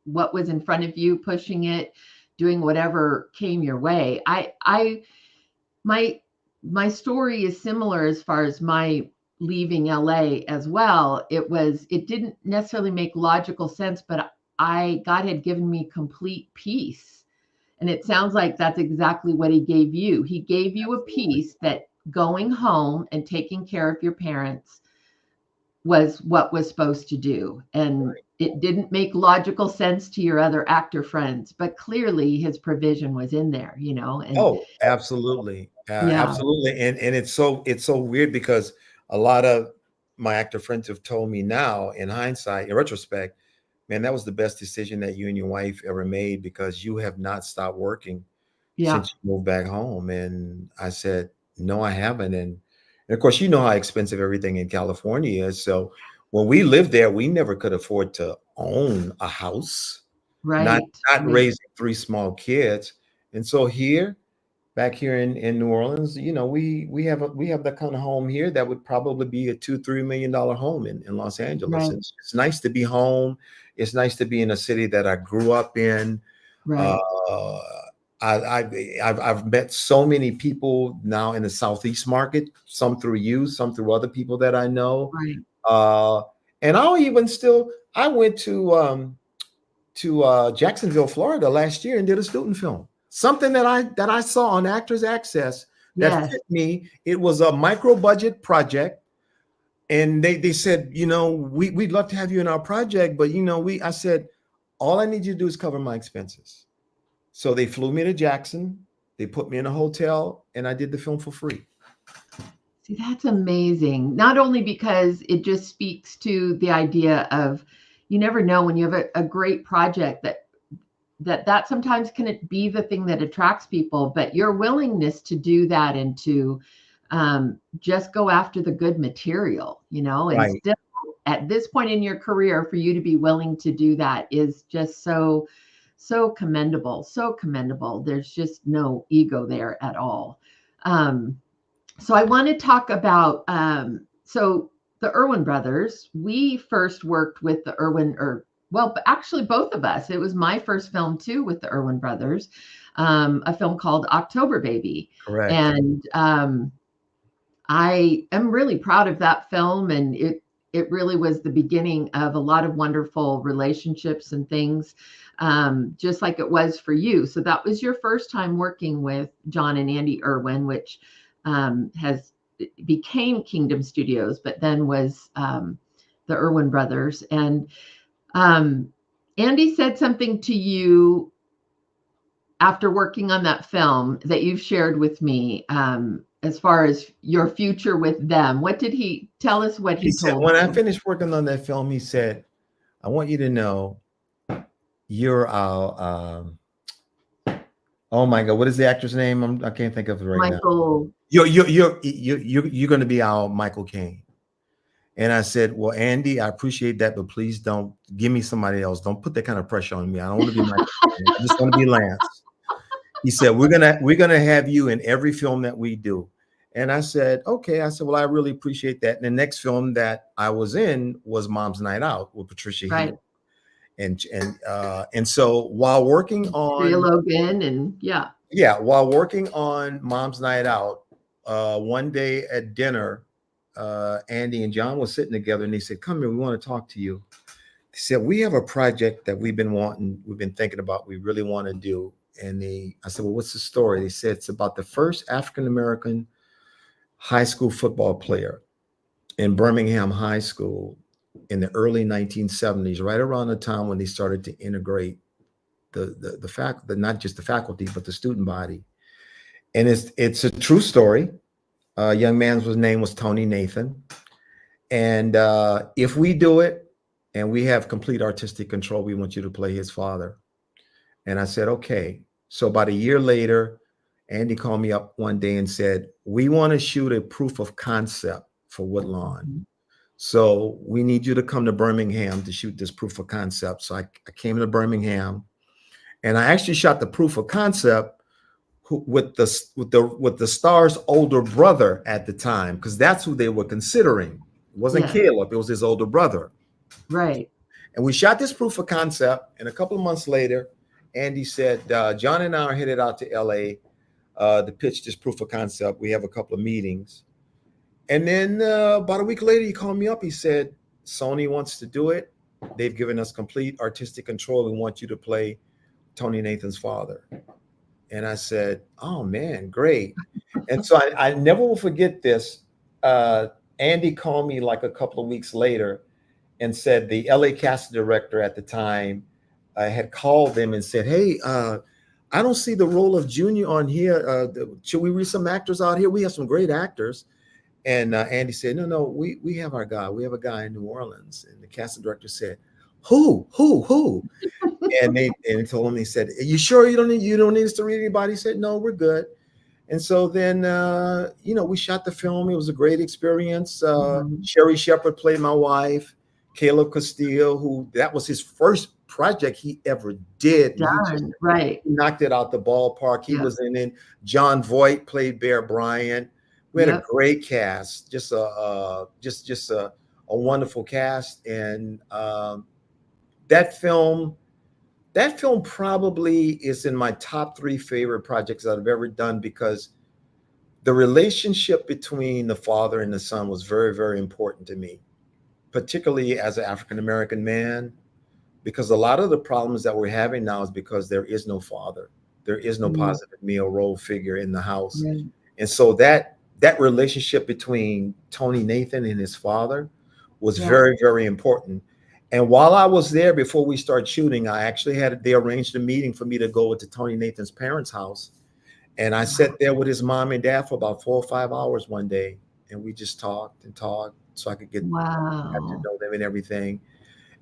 What was in front of you, pushing it, doing whatever came your way. My my story is similar as far as my leaving LA as well. It didn't necessarily make logical sense, but I God had given me complete peace. And it sounds like that's exactly what he gave you. He gave you a peace that going home and taking care of your parents was what was supposed to do. And it didn't make logical sense to your other actor friends, but clearly his provision was in there, and Oh, absolutely. yeah, Absolutely. And it's so weird because a lot of my actor friends have told me now in hindsight, in retrospect, man, that was the best decision that you and your wife ever made because you have not stopped working. Yeah. since you moved back home. And I said, no, I haven't. And of course, you know how expensive everything in California is. So when we lived there, we never could afford to own a house, not Right. not Right. raising three small kids. And so here, back here in New Orleans, we have that kind of home here that would probably be a $2-3 million home in Los Angeles. Right. It's nice to be home. It's nice to be in a city that I grew up in. Uh, Right. I've met so many people now in the Southeast market, some through you, some through other people that I know. Right. Uh, and I went to Jacksonville, Florida last year and did a student film. Something that I saw on Actors Access that Yes. fit me. It was a micro budget project, and they said, we'd love to have you in our project, but I said, all I need you to do is cover my expenses. So they flew me to Jackson, they put me in a hotel, and I did the film for free. See, that's amazing. Not only because it just speaks to the idea of you never know when you have a great project that sometimes can be the thing that attracts people, but your willingness to do that and to just go after the good material, and Right. still at this point in your career, for you to be willing to do that is just so commendable, so commendable. There's just no ego there at all. So I want to talk about so the Irwin brothers. We first worked with the Irwin, or well, actually both of us. It was my first film too with the Irwin brothers, a film called October Baby, Correct. and I am really proud of that film, and it really was the beginning of a lot of wonderful relationships and things, just like it was for you. So that was your first time working with John and Andy Irwin, which has became Kingdom Studios, but then was the Irwin brothers. And Andy said something to you after working on that film that you've shared with me, as far as your future with them. What did he tell us? What He he said, told when I you? finished working on that film, he said, I want you to know you're our oh my God, what is the actor's name? I can't think of it right now. Michael. You're going to be our Michael Caine. And I said, well, Andy, I appreciate that, but please don't give me somebody else. Don't put that kind of pressure on me. I don't want to be Michael Caine. I just want to be Lance. He said, we're gonna have you in every film that we do. And I said, okay. I said, well, I really appreciate that. And the next film that I was in was Mom's Night Out with Patricia Right. Hill. And so while working Tria on Logan, and yeah. while working on Mom's Night Out, one day at dinner, Andy and John were sitting together, and they said, come here, we want to talk to you. They said, we have a project that we've been thinking about, we really want to do. And I said, well, what's the story? They said, it's about the first African-American high school football player in Birmingham High School in the early 1970s, right around the time when they started to integrate the faculty, not just the faculty, but the student body. And it's a true story. Young man's name was Tony Nathan. And if we do it and we have complete artistic control, we want you to play his father. And I said, okay. So about a year later, Andy called me up one day and said, we want to shoot a proof of concept for Woodlawn. Mm-hmm. So we need you to come to Birmingham to shoot this proof of concept. So I came to Birmingham, and I actually shot the proof of concept with the star's older brother at the time, because that's who they were considering. It wasn't Caleb, it was his older brother. Right. And we shot this proof of concept, and a couple of months later, Andy said, John and I are headed out to LA to pitch this proof of concept. We have a couple of meetings. And then about a week later, he called me up. He said, Sony wants to do it. They've given us complete artistic control. We want you to play Tony Nathan's father. And I said, oh, man, great. And so I never will forget this. Andy called me like a couple of weeks later and said the LA casting director at the time had called them and said, hey, I don't see the role of Junior on here. Should we read some actors out here? We have some great actors. And Andy said, no, we have our guy. We have a guy in New Orleans. And the casting director said, who? And they told him, he said, "Are you sure you don't need us to read anybody?" He said, "No, we're good." And so then, we shot the film. It was a great experience. Mhm. Sherry Shepherd played my wife. Caleb Castillo, who that was his first project he ever did, and he just Done. Right. knocked it out the ballpark. He Yep. was in it. John Voight played Bear Bryant. We had a Yep. great cast, just a wonderful cast, and that film that film probably is in my top 3 favorite projects that I've ever done, because the relationship between the father and the son was very, very important to me, particularly as an African American man, because a lot of the problems that we're having now is because there is no father, there is no Mm, positive male role figure in the house, right. and so that relationship between Tony Nathan and his father was Yeah. very, very important. And while I was there, before we started shooting, I actually they arranged a meeting for me to go to Tony Nathan's parents' house. And I sat there with his mom and dad for about 4 or 5 hours one day, and we just talked and talked, so I could get to Wow. know them and everything.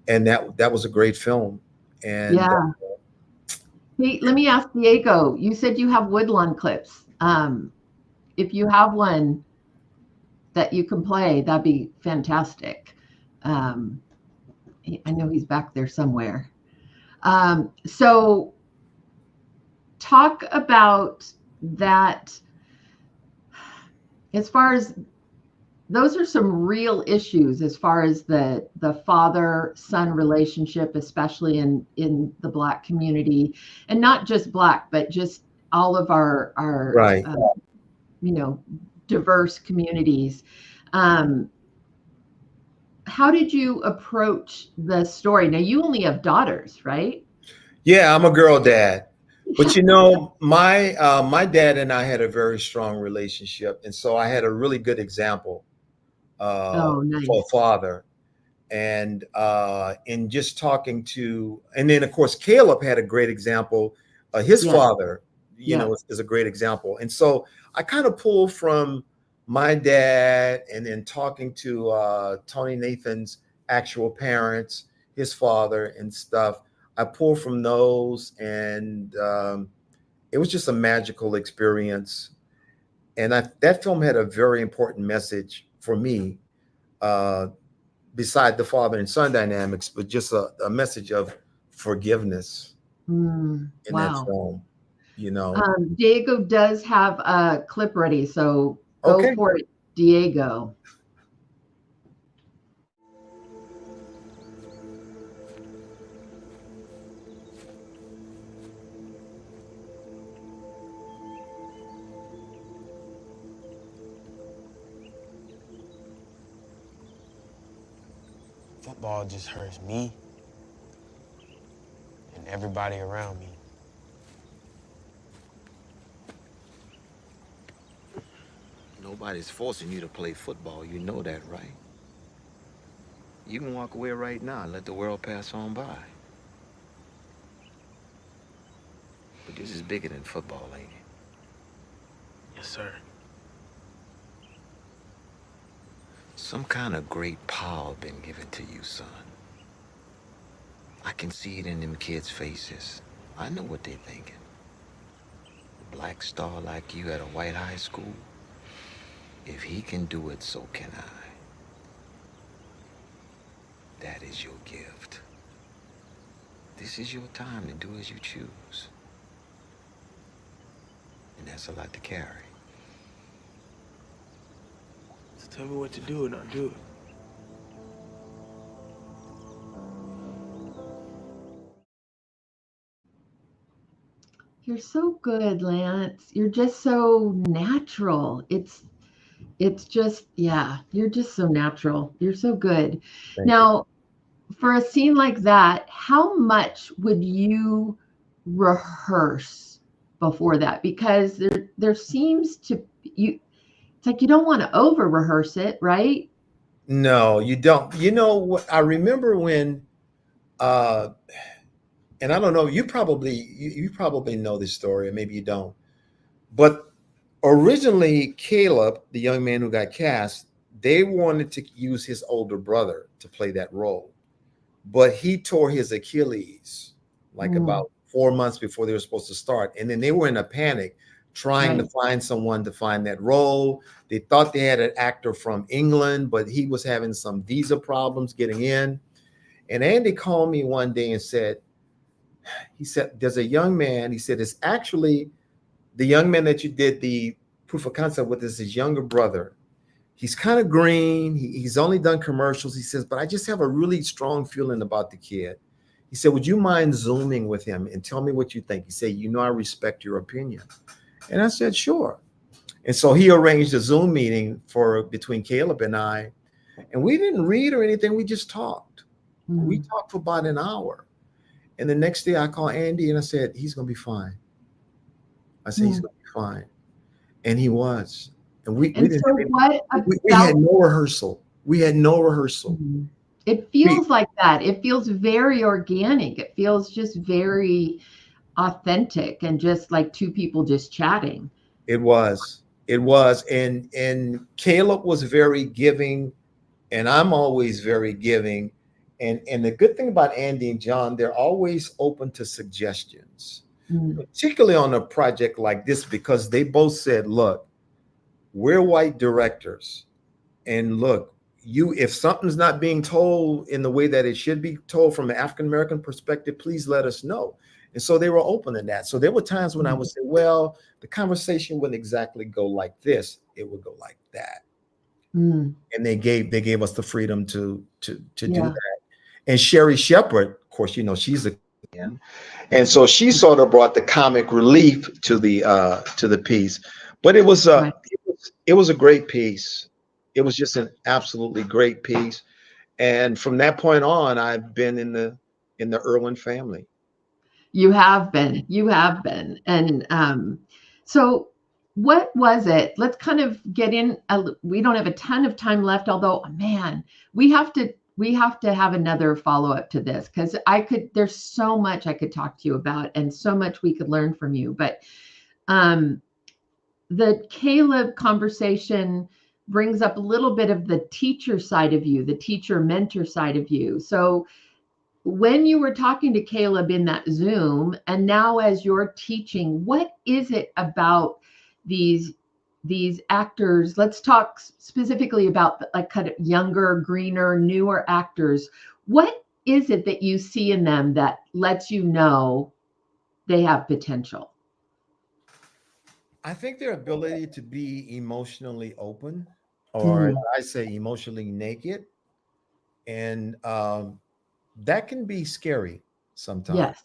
And that was a great film. And Yeah. Hey, let me ask Diego. You said you have Woodlawn clips. If you have one that you can play, that'd be fantastic. Um, I know he's back there somewhere. So talk about that as far as those are some real issues as far as the father son relationship, especially in the Black community, and not just Black, but just all of our right. you know diverse communities. Um, how did you approach the story? Now you only have daughters, right? Yeah, I'm a girl dad. But my dad and I had a very strong relationship, and so I had a really good example Oh, for a nice. father. And in just talking to, and then of course Caleb had a great example. His Yeah, father, yeah. is a great example. And so I kind of pulled from my dad, and then talking to Tony Nathan's actual parents, his father and stuff. I pulled from those, and it was just a magical experience. And that film had a very important message for me. Uh, Beside the father and son dynamics, but just a message of forgiveness in that Wow. film, you know. Diego does have a clip ready, so go Okay. for it, Diego. Football just hurts me and everybody around me. Nobody's forcing you to play football. You know that, right? You can walk away right now and let the world pass on by. But this is bigger than football, ain't it? Yes, sir. Some kind of great power been given to you, son. I can see it in them kids' faces. I know what they're thinking. A black star like you at a white high school, if he can do it, so can I. That is your gift. This is your time to do as you choose. And that's a lot to carry. Just tell me what to do and I'll do it. You're so good, Lance. You're just so natural. It's just yeah, you're just so natural. You're so good. Thank you. Now, for a scene like that, how much would you rehearse before that? Because there seems to you it's like you don't want to over rehearse it, right? No, you don't. You know what? I remember when, uh, and I don't know. You probably know this story, or maybe you don't. But originally, Caleb, the young man who got cast, they wanted to use his older brother to play that role, but he tore his Achilles, like about 4 months before they were supposed to start. And then they were in a panic trying to find someone to find that role. They thought they had an actor from England, but he was having some visa problems getting in. And Andy called me one day and said, there's a young man. He said, it's actually the young man that you did the proof of concept with is his younger brother. He's kind of green. He's only done commercials. He says, but I just have a really strong feeling about the kid. He said, would you mind Zooming with him and tell me what you think? He said, I respect your opinion. And I said, sure. And so he arranged a Zoom meeting between Caleb and I. And we didn't read or anything. We just talked. We talked for about an hour. And the next day I called Andy and I said, he's going to be fine. I said, he's going to be fine. And he was. And we had no rehearsal. We had no rehearsal. It feels like that. It feels very organic. It feels just very authentic and just like two people just chatting. It was. And Caleb was very giving, and I'm always very giving. And the good thing about Andy and John, they're always open to suggestions, particularly on a project like this, because they both said, look, we're white directors. And look, if something's not being told in the way that it should be told from an African-American perspective, please let us know. And so they were open to that. So there were times when I would say, well, the conversation wouldn't exactly go like this. It would go like that. And they gave us the freedom to do that. And Sherry Shepard, of course, she's a comedian, and so she sort of brought the comic relief to the piece. But it was a great piece. It was just an absolutely great piece. And from that point on, I've been in the Irwin family. You have been. And so what was it? Let's kind of get in. We don't have a ton of time left, although, man, we have to have another follow-up to this, because there's so much I could talk to you about and so much we could learn from you. But the Caleb conversation brings up a little bit of the teacher side of you, the teacher mentor side of you. So when you were talking to Caleb in that Zoom, and now as you're teaching, what is it about these actors? Let's talk specifically about like kind of younger, greener, newer actors. What is it that you see in them that lets you know they have potential? I think their ability to be emotionally open, or I say emotionally naked, and that can be scary sometimes. Yes.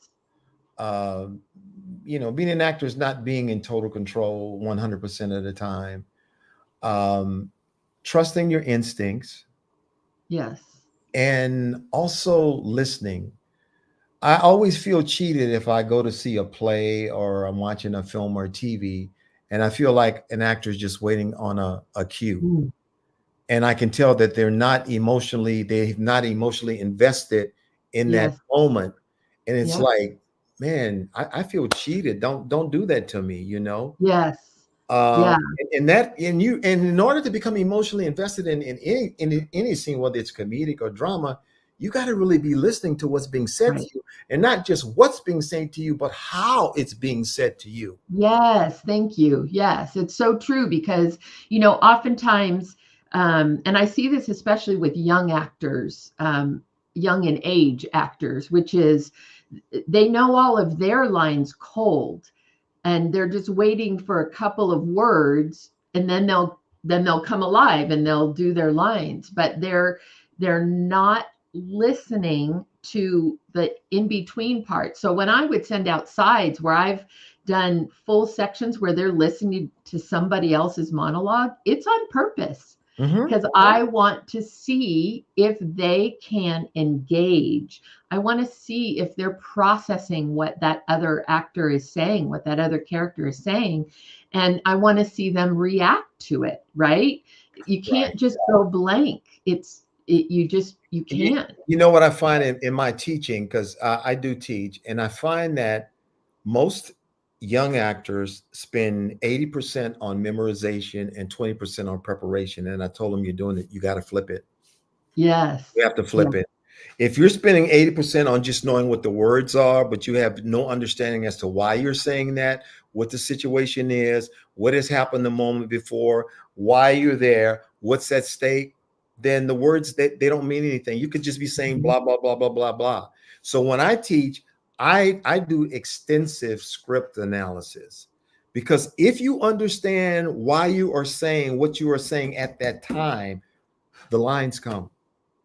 Being an actor is not being in total control 100% of the time. Trusting your instincts. Yes. And also listening. I always feel cheated if I go to see a play or I'm watching a film or TV, and I feel like an actor is just waiting on a cue. And I can tell that they've not emotionally invested in that moment. And it's like, man, I feel cheated. Don't do that to me, Yes. And in order to become emotionally invested in any scene, whether it's comedic or drama, you got to really be listening to what's being said to you, and not just what's being said to you, but how it's being said to you. Yes. Thank you. Yes. It's so true, because, oftentimes, and I see this especially with young actors, young in age actors, which is they know all of their lines cold, and they're just waiting for a couple of words, and then they'll come alive and they'll do their lines, but they're not listening to the in-between part. So when I would send out sides where I've done full sections where they're listening to somebody else's monologue, it's on purpose, because I want to see if they can engage. I want to see if they're processing what that other actor is saying, what that other character is saying. And I want to see them react to it, right? You can't just go blank. You can't. You know what I find in my teaching, because I do teach, and I find that most young actors spend 80% on memorization and 20% on preparation. And I told them, you're doing it. You got to flip it. Yes. You have to flip it. If you're spending 80% on just knowing what the words are, but you have no understanding as to why you're saying that, what the situation is, what has happened the moment before, why you're there, what's at stake, then the words they don't mean anything. You could just be saying Mhm. blah, blah, blah, blah, blah, blah. So when I teach, I do extensive script analysis, because if you understand why you are saying what you are saying at that time, the lines come.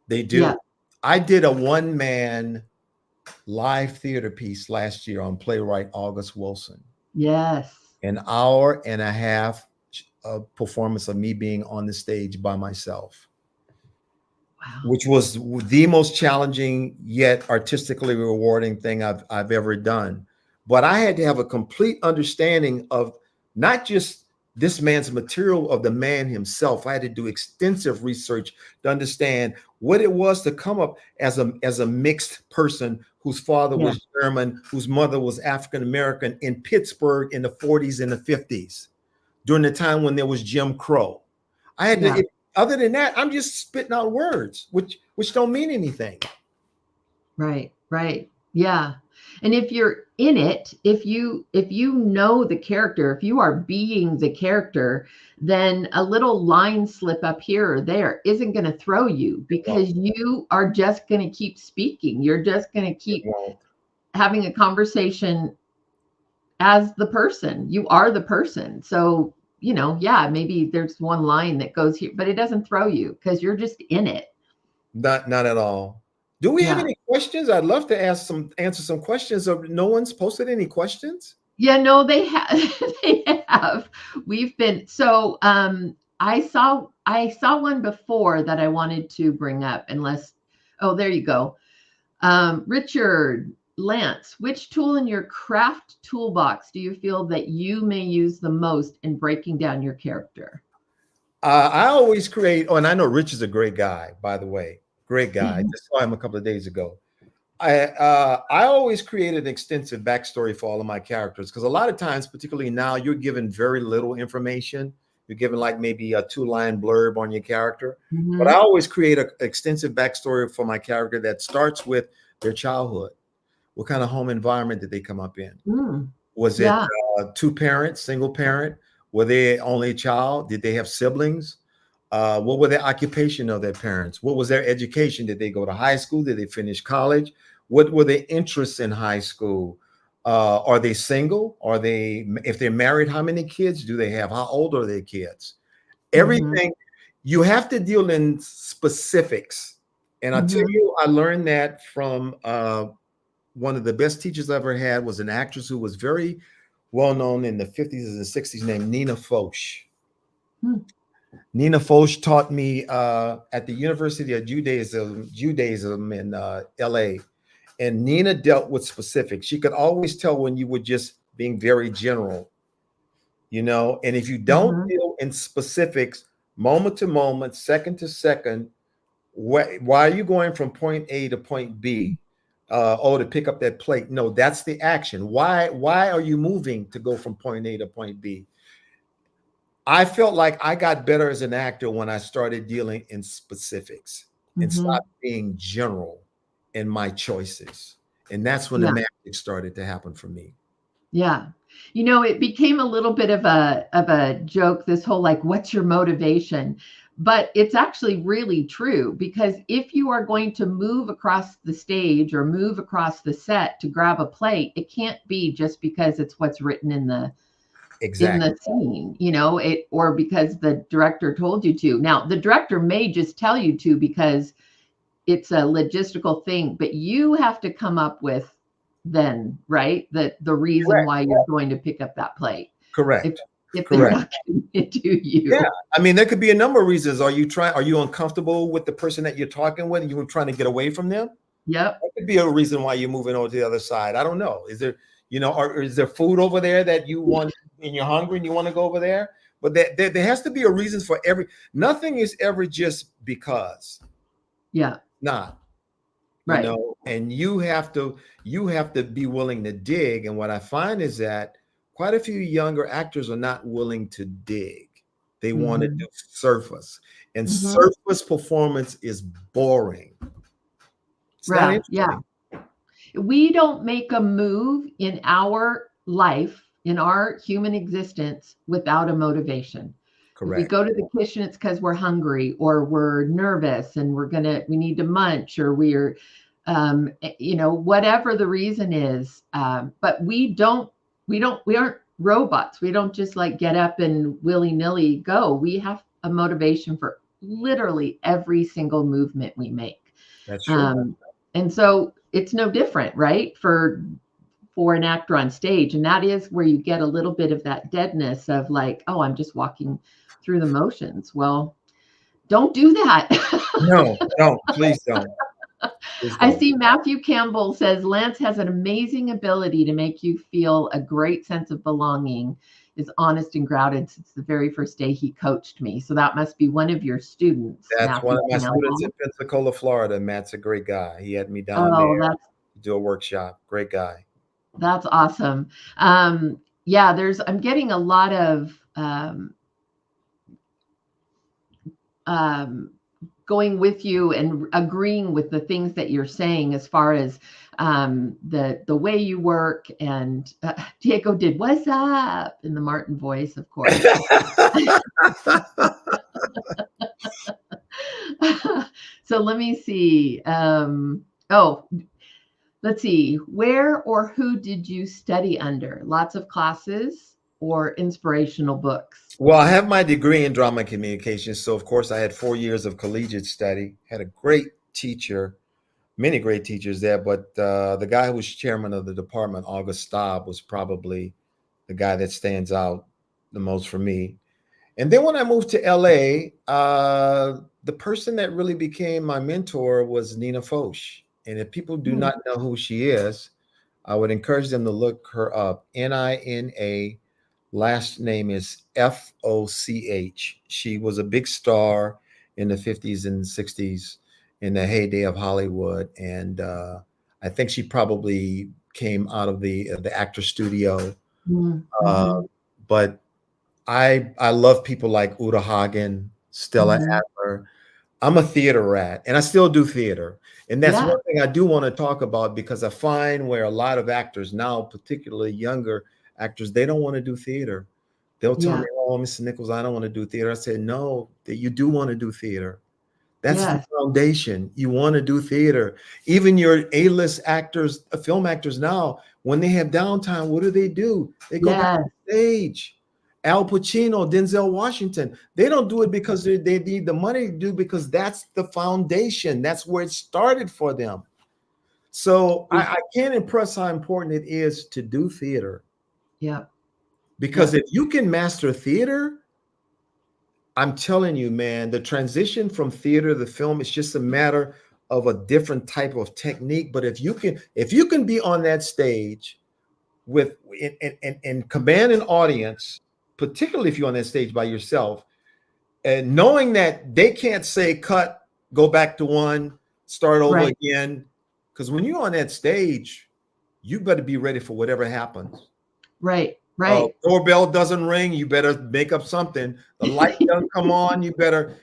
They Yeah. do. I did a one-man live theater piece last year on playwright August Wilson. Yes. An hour and a half of performance of me being on the stage by myself, Wow. which was the most challenging yet artistically rewarding thing I've ever done. But I had to have a complete understanding of not just this man's material, of the man himself. I had to do extensive research to understand what it was to come up as a mixed person whose father Yeah. was German, whose mother was African American, in Pittsburgh in the 40s and the 50s, during the time when there was Jim Crow. I had Yeah. to. Other than that, I'm just spitting out words which don't mean anything. Right. Right. Yeah. And if you're in it, if you know the character, if you are being the character, then a little line slip up here or there isn't going to throw you, It won't. because you are just going to keep speaking. You're just going to It keep won't. having a conversation as the person. You are the person. So, yeah, maybe there's one line that goes here, but it doesn't throw you because you're just in it. Not at all. Do we have Yeah. any questions? I'd love to answer some questions. No one's posted any questions. Yeah, no, they have. They have. We've been so. I saw one before that I wanted to bring up. Unless, oh, there you go. Richard Lance, which tool in your craft toolbox do you feel that you may use the most in breaking down your character? I always create. Oh, and I know Rich is a great guy, by the way. Great guy. I Mhm. just saw him a couple of days ago. I always create an extensive backstory for all of my characters, because a lot of times, particularly now, you're given very little information. You're given like maybe a 2-line blurb on your character. But I Mhm. always create an extensive backstory for my character that starts with their childhood. What kind of home environment did they come up in? Mm. Was it Yeah. two parents, single parent? Were they only a child? Did they have siblings? What were the occupation of their parents? What was their education? Did they go to high school? Did they finish college? What were their interests in high school? Are they single? Are they, if they're married, how many kids do they have? How old are their kids? Mhm. Everything, you have to deal in specifics. And I tell Mhm. you, I learned that from one of the best teachers I ever had, was an actress who was very well known in the 50s and 60s, named Nina Foch. Mm. Nina Foch taught me at the University of Judaism in LA. And Nina dealt with specifics. She could always tell when you were just being very general, and if you don't Mhm. deal in specifics, moment to moment, second to second, why are you going from point A to point B? To pick up that plate. No, that's the action. Why are you moving to go from point A to point B? I felt like I got better as an actor when I started dealing in specifics and Mhm. stopped being general in my choices. And that's when the Yeah. magic started to happen for me. Yeah. It became a little bit of a joke, this whole like, what's your motivation? But it's actually really true, because if you are going to move across the stage or move across the set to grab a plate, it can't be just because it's what's written in Exactly. the scene, or because the director told you to. Now, the director may just tell you to because it's a logistical thing, but you have to come up with then, right? The reason Correct. why you're going to pick up that plate. If Correct. if they're Correct. not giving it to Yeah. you. I mean, there could be a number of reasons. Are you uncomfortable with the person that you're talking with and you're trying to get away from them? Yep. That could be a reason why you're moving over to the other side. I don't know. Is there, or is there food over there that you want and you're hungry and you want to go over there? But there has to be a reason for nothing is ever just because. Yeah. Not, Right. and you have to be willing to dig. And what I find is that quite a few younger actors are not willing to dig. They want to Hmm. do surface. And Hmm. surface performance is boring. It's that Yeah. interesting. We don't make a move in our life, in our human existence, without a motivation. If we Correct. go to the kitchen, it's because we're hungry or we're nervous and we need to munch, or we're, whatever the reason is. But we aren't robots. We don't just like get up and willy nilly go. We have a motivation for literally every single movement we make. That's true. And so it's no different, right? For an actor on stage. And that is where you get a little bit of that deadness of like, oh, I'm just walking through the motions. Well, don't do that. No, don't. Please don't. Please I don't. see Matthew Campbell says Lance has an amazing ability to make you feel a great sense of belonging, is honest and grounded since the very first day he coached me. So that must be one of your students, That's one Matthew of my Campbell. students in Pensacola, Florida. Matt's a great guy. He had me down Oh, there to do a workshop. Great guy. that's awesome. Yeah, I'm getting a lot of going with you and agreeing with the things that you're saying as far as the way you work. And Diego did "What's up" in the Martin voice, of course. So let me see. Let's see. Where or who did you study under? Lots of classes or inspirational books? Well, I have my degree in drama communications. So, of course, I had 4 years of collegiate study, had a great teacher, many great teachers there. But the guy who was chairman of the department, August Staub, was probably the guy that stands out the most for me. And then when I moved to LA, the person that really became my mentor was Nina Foch. And if people do not know who she is, I would encourage them to look her up. Nina, last name is Foch. She was a big star in the 50s and 60s in the heyday of Hollywood. And I think she probably came out of the actor studio. Mm-hmm. But I love people like Uta Hagen, Stella Adler. I'm a theater rat, and I still do theater. And that's one thing I do want to talk about, because I find where a lot of actors now, particularly younger actors, they don't want to do theater. They'll tell me, "Oh, Mr. Nichols, I don't want to do theater." I said, "No, that you do want to do theater. That's the foundation. You want to do theater. Even your A-list actors, film actors now, when they have downtime, what do? They go back to the stage. Al Pacino, Denzel Washington, they don't do it because they need the money to do, because that's the foundation. That's where it started for them. So I can't impress how important it is to do theater. Yeah. Because if you can master theater, I'm telling you, man, the transition from theater to film is just a matter of a different type of technique. But if you can be on that stage with and command an audience, particularly if you're on that stage by yourself, and knowing that they can't say cut, go back to one, start over again. Because when you're on that stage, you better be ready for whatever happens. Right. Doorbell doesn't ring, you better make up something. The light doesn't come on, you better,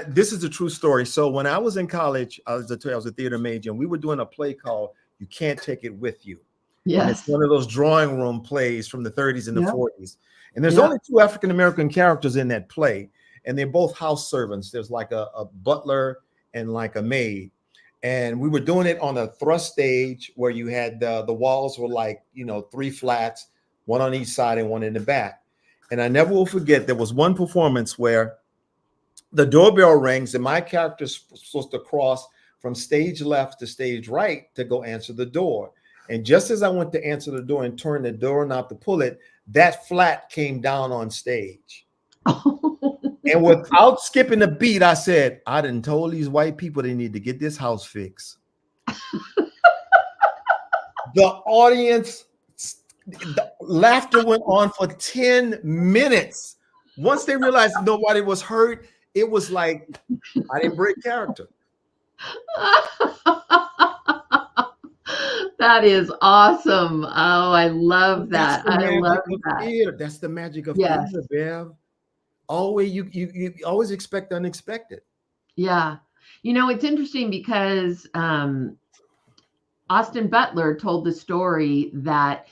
this is a true story. So when I was in college, I was a theater major, and we were doing a play called You Can't Take It With You. And it's one of those drawing room plays from the 30s and the 40s. And there's only 2 African-American characters in that play, and they're both house servants. There's like a butler and like a maid. And we were doing it on a thrust stage where you had the walls were like, 3 flats, one on each side and one in the back. And I never will forget, there was one performance where the doorbell rings and my character's supposed to cross from stage left to stage right to go answer the door. And just as I went to answer the door and turn the doorknob to pull it, that flat came down on stage. And without skipping a beat, I said, I done told these white people they need to get this house fixed. The audience, the laughter went on for 10 minutes. Once they realized nobody was hurt, it was like, I didn't break character. That is awesome. Oh, I love that. I love that. Theater. That's the magic of theater, Bev. Always, you always expect the unexpected. Yeah. It's interesting because Austin Butler told the story that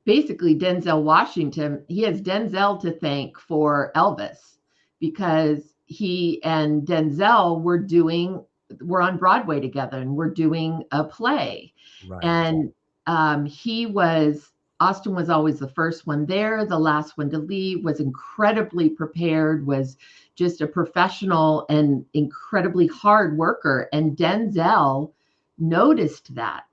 basically Denzel Washington, he has Denzel to thank for Elvis, because he and Denzel were on Broadway together and were doing a play. Right. And Austin was always the first one there, the last one to leave, was incredibly prepared, was just a professional and incredibly hard worker. And Denzel noticed that.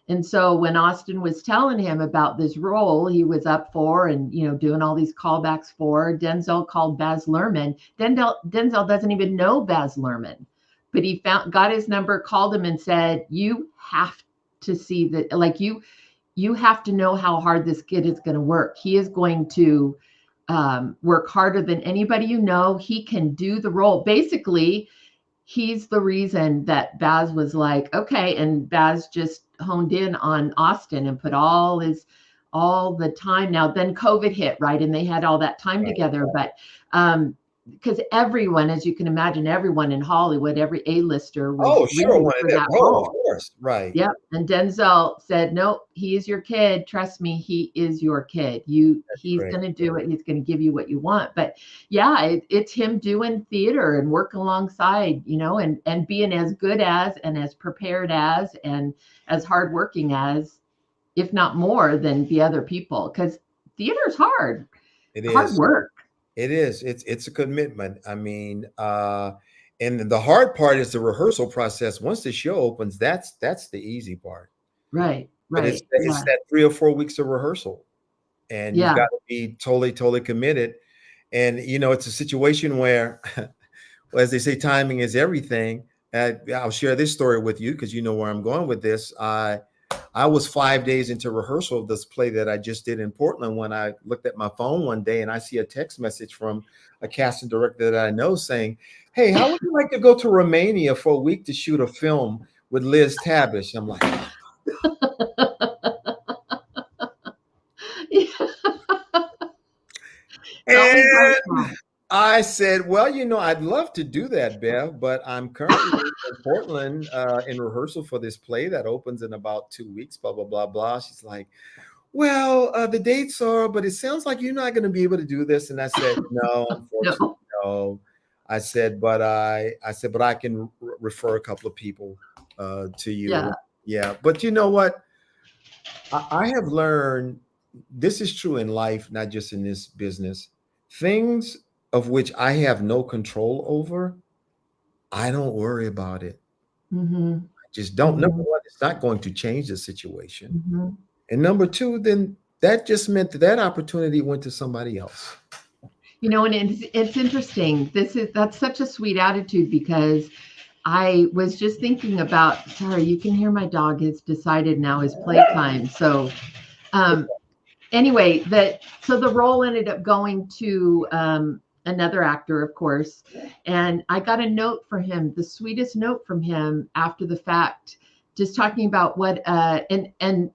And so when Austin was telling him about this role he was up for and, doing all these callbacks for, Denzel called Baz Luhrmann. Denzel doesn't even know Baz Luhrmann, but he got his number, called him and said, you have to see that, like you have to know how hard this kid is going to work. He is going to work harder than anybody you know. He can do the role. Basically, he's the reason that Baz was like, okay. And Baz just honed in on Austin and put all the time. Now, then COVID hit, right? And they had all that time together. But because everyone, as you can imagine, everyone in Hollywood, every A-lister was sure, for that role. Of course, right. Yep. And Denzel said, no, he is your kid. Trust me, he is your kid. He's going to do it. He's going to give you what you want. But yeah, it's him doing theater and working alongside, and being as good as, and as prepared as, and as hardworking as, if not more than the other people. Because theater is hard. It is hard work. It is. It's a commitment. I mean, and the hard part is the rehearsal process. Once the show opens, that's the easy part. Right. But it's that 3 or 4 weeks of rehearsal, and you've got to be totally committed. And it's a situation where, as they say, timing is everything. I'll share this story with you because you know where I'm going with this. I was 5 days into rehearsal of this play that I just did in Portland when I looked at my phone one day and I see a text message from a casting director that I know saying, hey, how would you like to go to Romania for a week to shoot a film with Liz Tabish? I'm like, and I said, well, I'd love to do that, Bev, but I'm currently in Portland in rehearsal for this play that opens in about 2 weeks, blah, blah, blah, blah. She's like, well, the dates are, but it sounds like you're not going to be able to do this. And I said, no, unfortunately, no. I said, but I can refer a couple of people to you. Yeah. But you know what? I have learned, this is true in life, not just in this business, things of which I have no control over, I don't worry about it. I just don't. Number one, it's not going to change the situation. And number two, then that just meant that opportunity went to somebody else. And it's interesting. That's such a sweet attitude, because I was just thinking about, sorry, you can hear my dog has decided now is playtime. So anyway, so the role ended up going to another actor, of course, and I got a note for him, the sweetest note from him after the fact, just talking about what and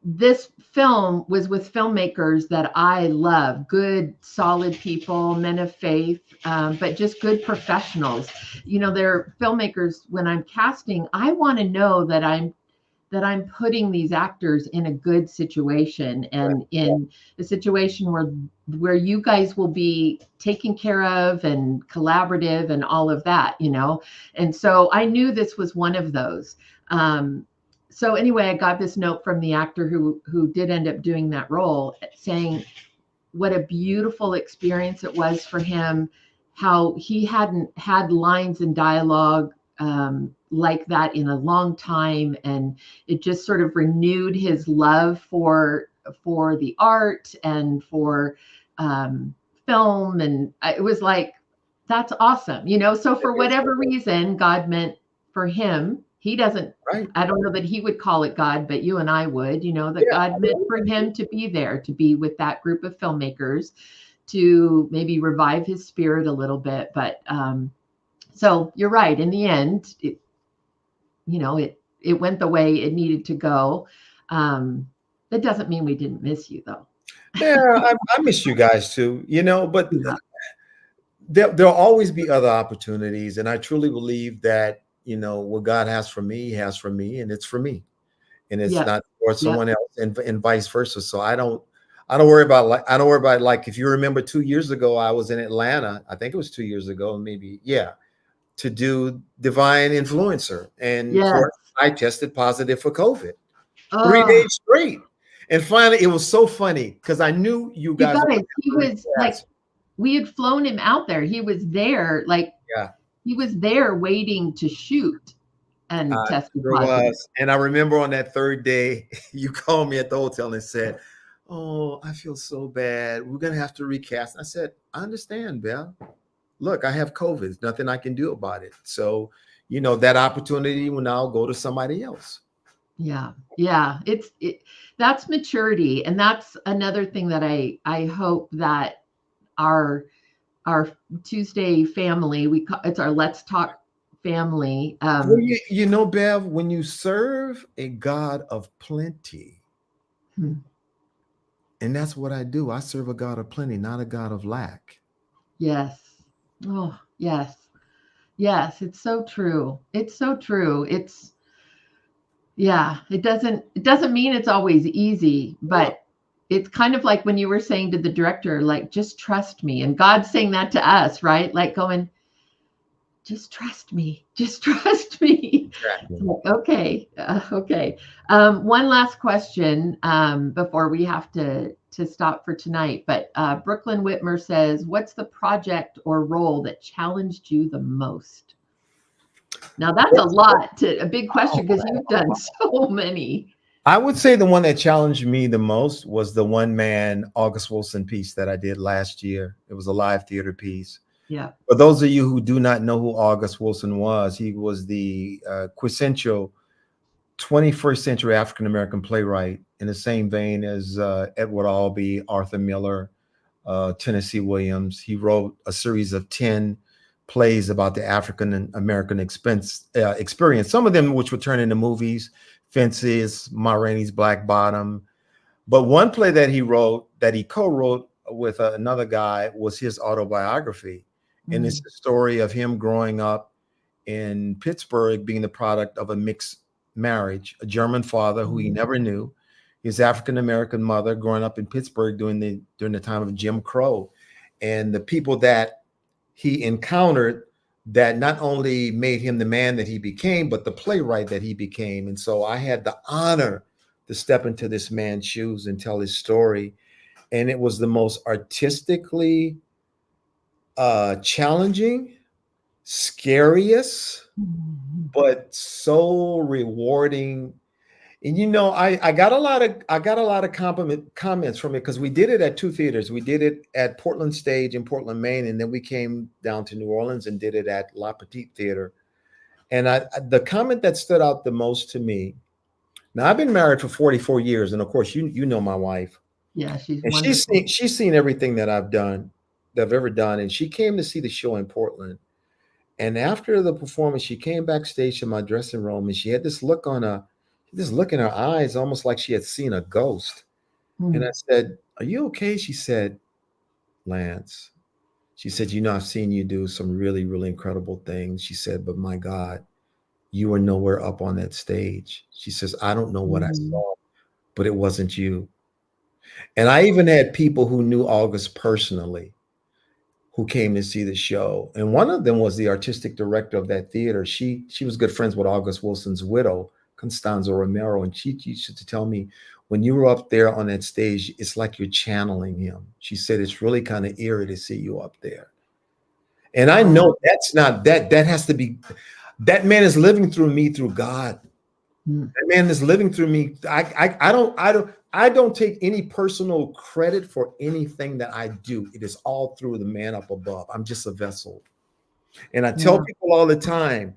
this film was with filmmakers that I love, good, solid people, men of faith, but just good professionals. They're filmmakers. When I'm casting, I want to know that I'm putting these actors in a good situation, and in a situation where you guys will be taken care of and collaborative and all of that, And so I knew this was one of those. So anyway, I got this note from the actor who did end up doing that role, saying what a beautiful experience it was for him, how he hadn't had lines and dialogue like that in a long time, and it just sort of renewed his love for the art and for film, and it was like, that's awesome, So for whatever reason, God meant for him, he doesn't, I don't know that he would call it God, but you and I would, that God meant for him to be there, to be with that group of filmmakers, to maybe revive his spirit a little bit. But so you're right. In the end, it went the way it needed to go. That doesn't mean we didn't miss you, though. Yeah, I miss you guys too, but there'll always be other opportunities. And I truly believe that what God has for me, He has for me, and it's for me, and it's Yeah. not for Yeah. someone else, and vice versa. So I don't worry about like if you remember 2 years ago, I was in Atlanta. I think it was 2 years ago, maybe, yeah, to do Divine Influencer, and of Yes. course, I tested positive for COVID. 3 Oh, days straight, and finally, it was so funny because I knew you you guys were guys, going he to was like, recast. we had flown him out there. He was there, like, Yeah. he was there waiting to shoot and tested Sure positive. was. And I remember on that third day, you called me at the hotel and said, "Oh, I feel so bad. We're going to have to recast." I said, "I understand, Belle. Look, I have COVID. There's nothing I can do about it. So, that opportunity will now go to somebody else." Yeah. Yeah. That's maturity. And that's another thing that I hope that our our Tuesday family, it's our Let's Talk family. Well, Bev, when you serve a God of plenty, Hmm. and that's what I do, I serve a God of plenty, not a God of lack. Yes. Oh, yes. Yes, it's so true. It's so true. Yeah, it doesn't mean it's always easy, No. but it's kind of like when you were saying to the director, like, just trust me. And God's saying that to us, right? Like going, just trust me. Just trust me. Exactly. Okay. Okay. One last question before we have to stop for tonight. But Brooklyn Whitmer says, what's the project or role that challenged you the most? Now that's a big question because you've done so many. I would say the one that challenged me the most was the one-man August Wilson piece that I did last year. It was a live theater piece. Yeah. For those of you who do not know who August Wilson was, he was the quintessential 21st century African American playwright, in the same vein as Edward Albee, Arthur Miller, Tennessee Williams. He wrote a series of 10 plays about the African American experience, some of them which would turn into movies, Fences, Ma Rainey's Black Bottom. But one play that he wrote, that he co-wrote with another guy, was his autobiography. And it's the story of him growing up in Pittsburgh, being the product of a mixed marriage, a German father who he never knew, his African American mother, growing up in Pittsburgh during the time of Jim Crow, and the people that he encountered that not only made him the man that he became, but the playwright that he became. And so I had the honor to step into this man's shoes and tell his story. And it was the most artistically challenging, scariest, but so rewarding. And I got a lot of comments from it, because we did it at two theaters. We did it at Portland Stage in Portland, Maine, and then we came down to New Orleans and did it at La Petite Theater. And the comment that stood out the most to me. Now, I've been married for 44 years, and of course, you know my wife. Yeah, she's And wonderful. she's seen everything that I've ever done, and she came to see the show in Portland. And after the performance, she came backstage to my dressing room, and she had this look in her eyes, almost like she had seen a ghost. And I said, "Are you okay?" She said, "Lance," she said, "I've seen you do some really, really incredible things." She said, "But my God, you were nowhere up on that stage." She says, "I don't know what I saw, but it wasn't you." And I even had people who knew August personally who came to see the show. And one of them was the artistic director of that theater. She was good friends with August Wilson's widow, Constanza Romero. And she used to tell me, when you were up there on that stage, it's like you're channeling him. She said, it's really kind of eerie to see you up there. And I know that's not, that has to be, that man is living through me, through God. That man is living through me. I don't take any personal credit for anything that I do. It is all through the man up above. I'm just a vessel. And I tell people all the time,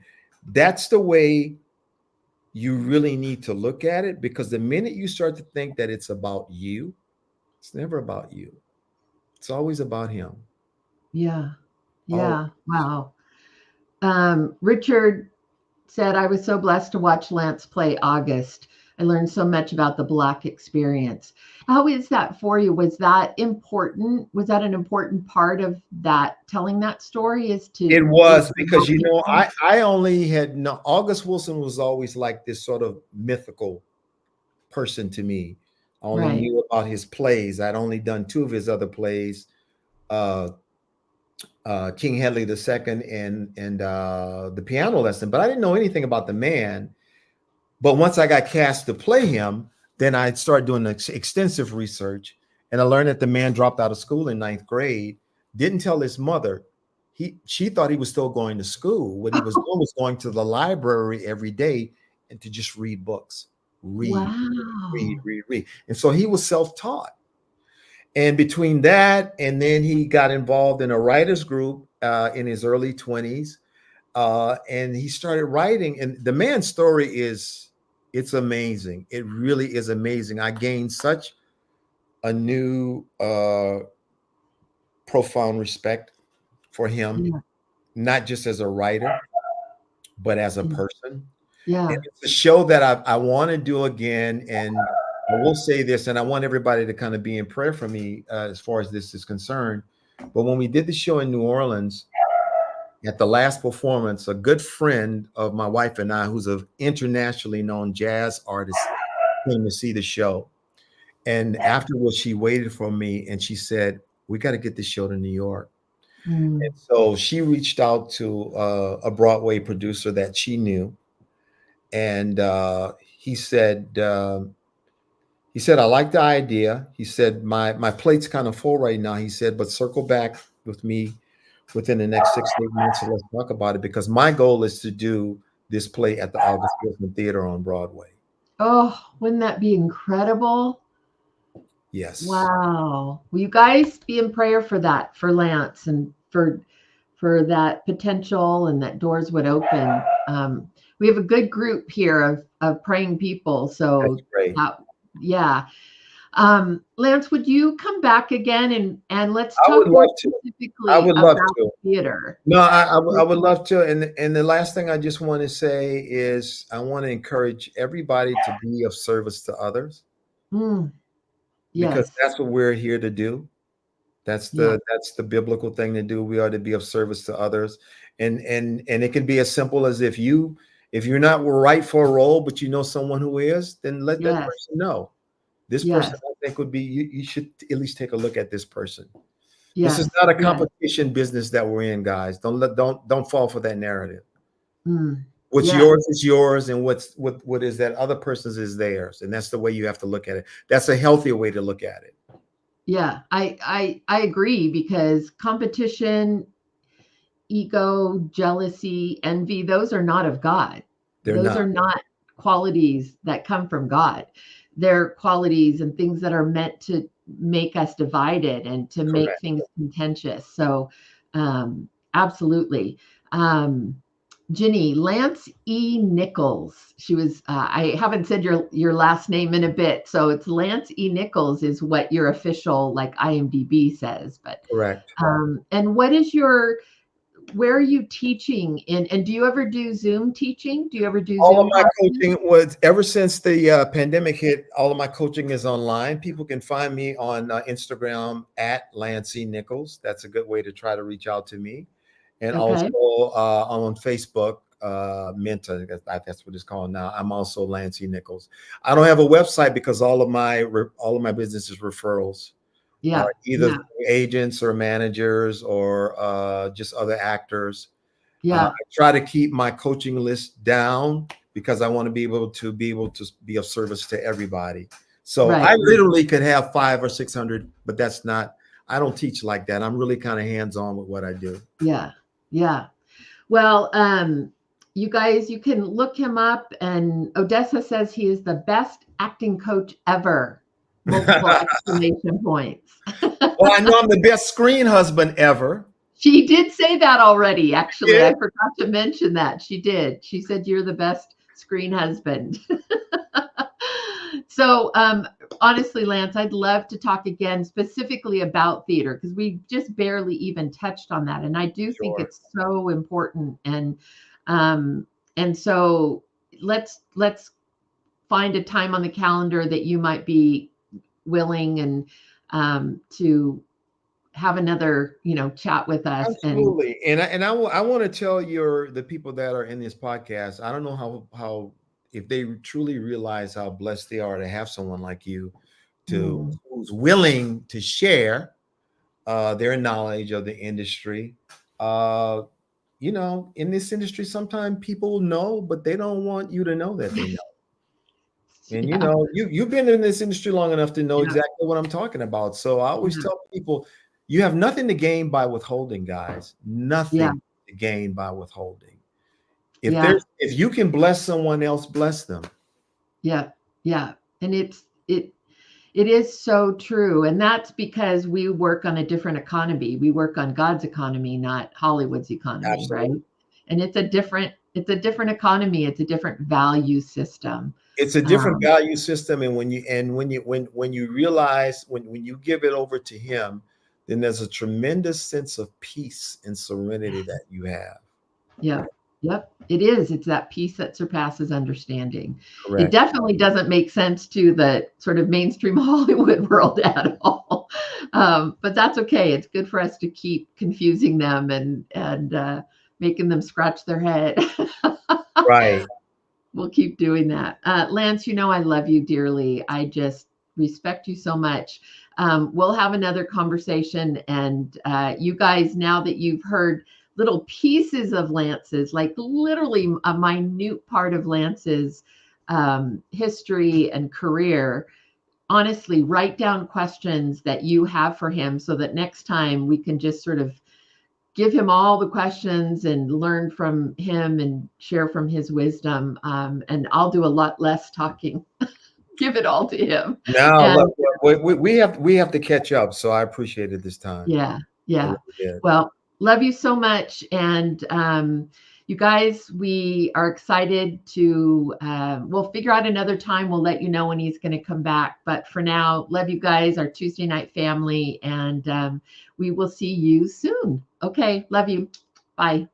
that's the way you really need to look at it, because the minute you start to think that it's about you, it's never about you. It's always about him. Yeah. Yeah. Wow. Richard said, I was so blessed to watch Lance play August. I learned so much about the Black experience. How is that for you? Was that important? Was that an important part of that, telling that story, is It to was because, help people? I only had no, August Wilson was always like this sort of mythical person to me. I only Right. knew about his plays. I'd only done two of his other plays, uh, King Hedley II and the Piano Lesson, but I didn't know anything about the man. But once I got cast to play him, then I started doing extensive research, and I learned that the man dropped out of school in ninth grade. Didn't tell his mother. She thought he was still going to school. What he was doing was going to the library every day and to just read books, read, read, Wow. read, read. And so he was self-taught. And between that, and then he got involved in a writers group in his early 20s. And he started writing. And the man's story it's amazing. It really is amazing. I gained such a new profound respect for him, Yeah. not just as a writer, but as a Yeah. person. And Yeah. it's a show that I want to do again. And I will say this, and I want everybody to kind of be in prayer for me as far as this is concerned. But when we did the show in New Orleans, at the last performance, a good friend of my wife and I, who's an internationally known jazz artist, came to see the show. And afterwards, she waited for me and she said, "We got to get this show to New York." Mm. And so she reached out to a Broadway producer that she knew, and he said, "I like the idea." He said, "My plate's kind of full right now." He said, "But circle back with me within the next 6 to 8 months, and let's talk about it, because my goal is to do this play at the August Wilson Theater on Broadway." Oh, wouldn't that be incredible? Yes, Wow. Will you guys be in prayer for that, for Lance, and for that potential, and that doors would open? We have a good group here of praying people. that's So great. that, yeah. Lance, would you come back again, and let's I would talk more love to. I specifically would love about to. theater? No, I would love to. And the last thing I just want to say is I want to encourage everybody to be of service to others, Mm, because yes. that's what we're here to do. Yeah. That's the biblical thing to do. We are to be of service to others. And it can be as simple as, if you're not right for a role, but you know someone who is, then let that Yes. person know. This person, Yes. I think, would be, you should at least take a look at this person. This is Yes. not a Yes. competition business that we're in, guys. Don't fall for that narrative. Mm, What's yeah. yours is yours, and what is that other person's is theirs. And that's the way you have to look at it. That's a healthier way to look at it. Yeah. I agree, because competition, ego, jealousy, envy, those are not of God. They're Those not. are not qualities that come from God. They're qualities and things that are meant to make us divided and to make Correct. things contentious. So, absolutely. Ginny, Lance E. Nichols. She was. I haven't said your last name in a bit, so it's Lance E. Nichols is what your official, like, IMDb says. But Correct. and what is your, where are you teaching in, and do you ever do Zoom teaching? Do you ever do All of Zoom my classes? coaching was, ever since the pandemic hit, all of my coaching is online. People can find me on Instagram at Lancey Nichols. That's a good way to try to reach out to me. And also Okay. on Facebook, Menta, that's what it's called now. I'm also Lancey Nichols. I don't have a website because all of my business is referrals, Yeah. either Yeah. through agents or managers or just other actors. I Yeah. try to keep my coaching list down because I want to be able to be of service to everybody. So I Right. literally could have 500 or 600, but that's not. I don't teach like that. I'm really kind of hands on with what I do. Yeah. Yeah. Well, you guys, you can look him up, and Odessa says he is the best acting coach ever. Multiple exclamation points. Well, I know I'm the best screen husband ever. She did say that already, actually. Yeah. I forgot to mention that. She did. She said you're the best screen husband. So, honestly, Lance, I'd love to talk again specifically about theater, because we just barely even touched on that, and I do think Sure. it's so important. Um, and so let's find a time on the calendar that you might be willing and to have another, chat with us. Absolutely. I want to tell the people that are in this podcast, I don't know how if they truly realize how blessed they are to have someone like you who's willing to share their knowledge of the industry. In this industry, sometimes people know, but they don't want you to know that they know. And you've been in this industry long enough to know exactly what I'm talking about. So I always tell people, you have nothing to gain by withholding, guys. Nothing to gain by withholding. If you can bless someone else, bless them. Yeah. And it is so true. And that's because we work on a different economy. We work on God's economy, not Hollywood's economy. Absolutely. Right? And it's a different economy. It's a different value system. It's a different value system. And when you realize when you give it over to him, then there's a tremendous sense of peace and serenity that you have. Yeah. Yep. It is. It's that peace that surpasses understanding. Correct. It definitely doesn't make sense to the sort of mainstream Hollywood world at all. But that's okay. It's good for us to keep confusing them and making them scratch their head. Right. We'll keep doing that. Lance, I love you dearly. I just respect you so much. We'll have another conversation. And you guys, now that you've heard little pieces of Lance's, like literally a minute part of Lance's history and career, honestly, write down questions that you have for him so that next time we can just sort of give him all the questions and learn from him and share from his wisdom. And I'll do a lot less talking. Give it all to him. No, we have to catch up. So I appreciate it this time. Yeah. Really. Well, love you so much. And you guys, we are excited to, we'll figure out another time. We'll let you know when he's going to come back. But for now, love you guys, our Tuesday night family. And we will see you soon. Okay. Love you. Bye.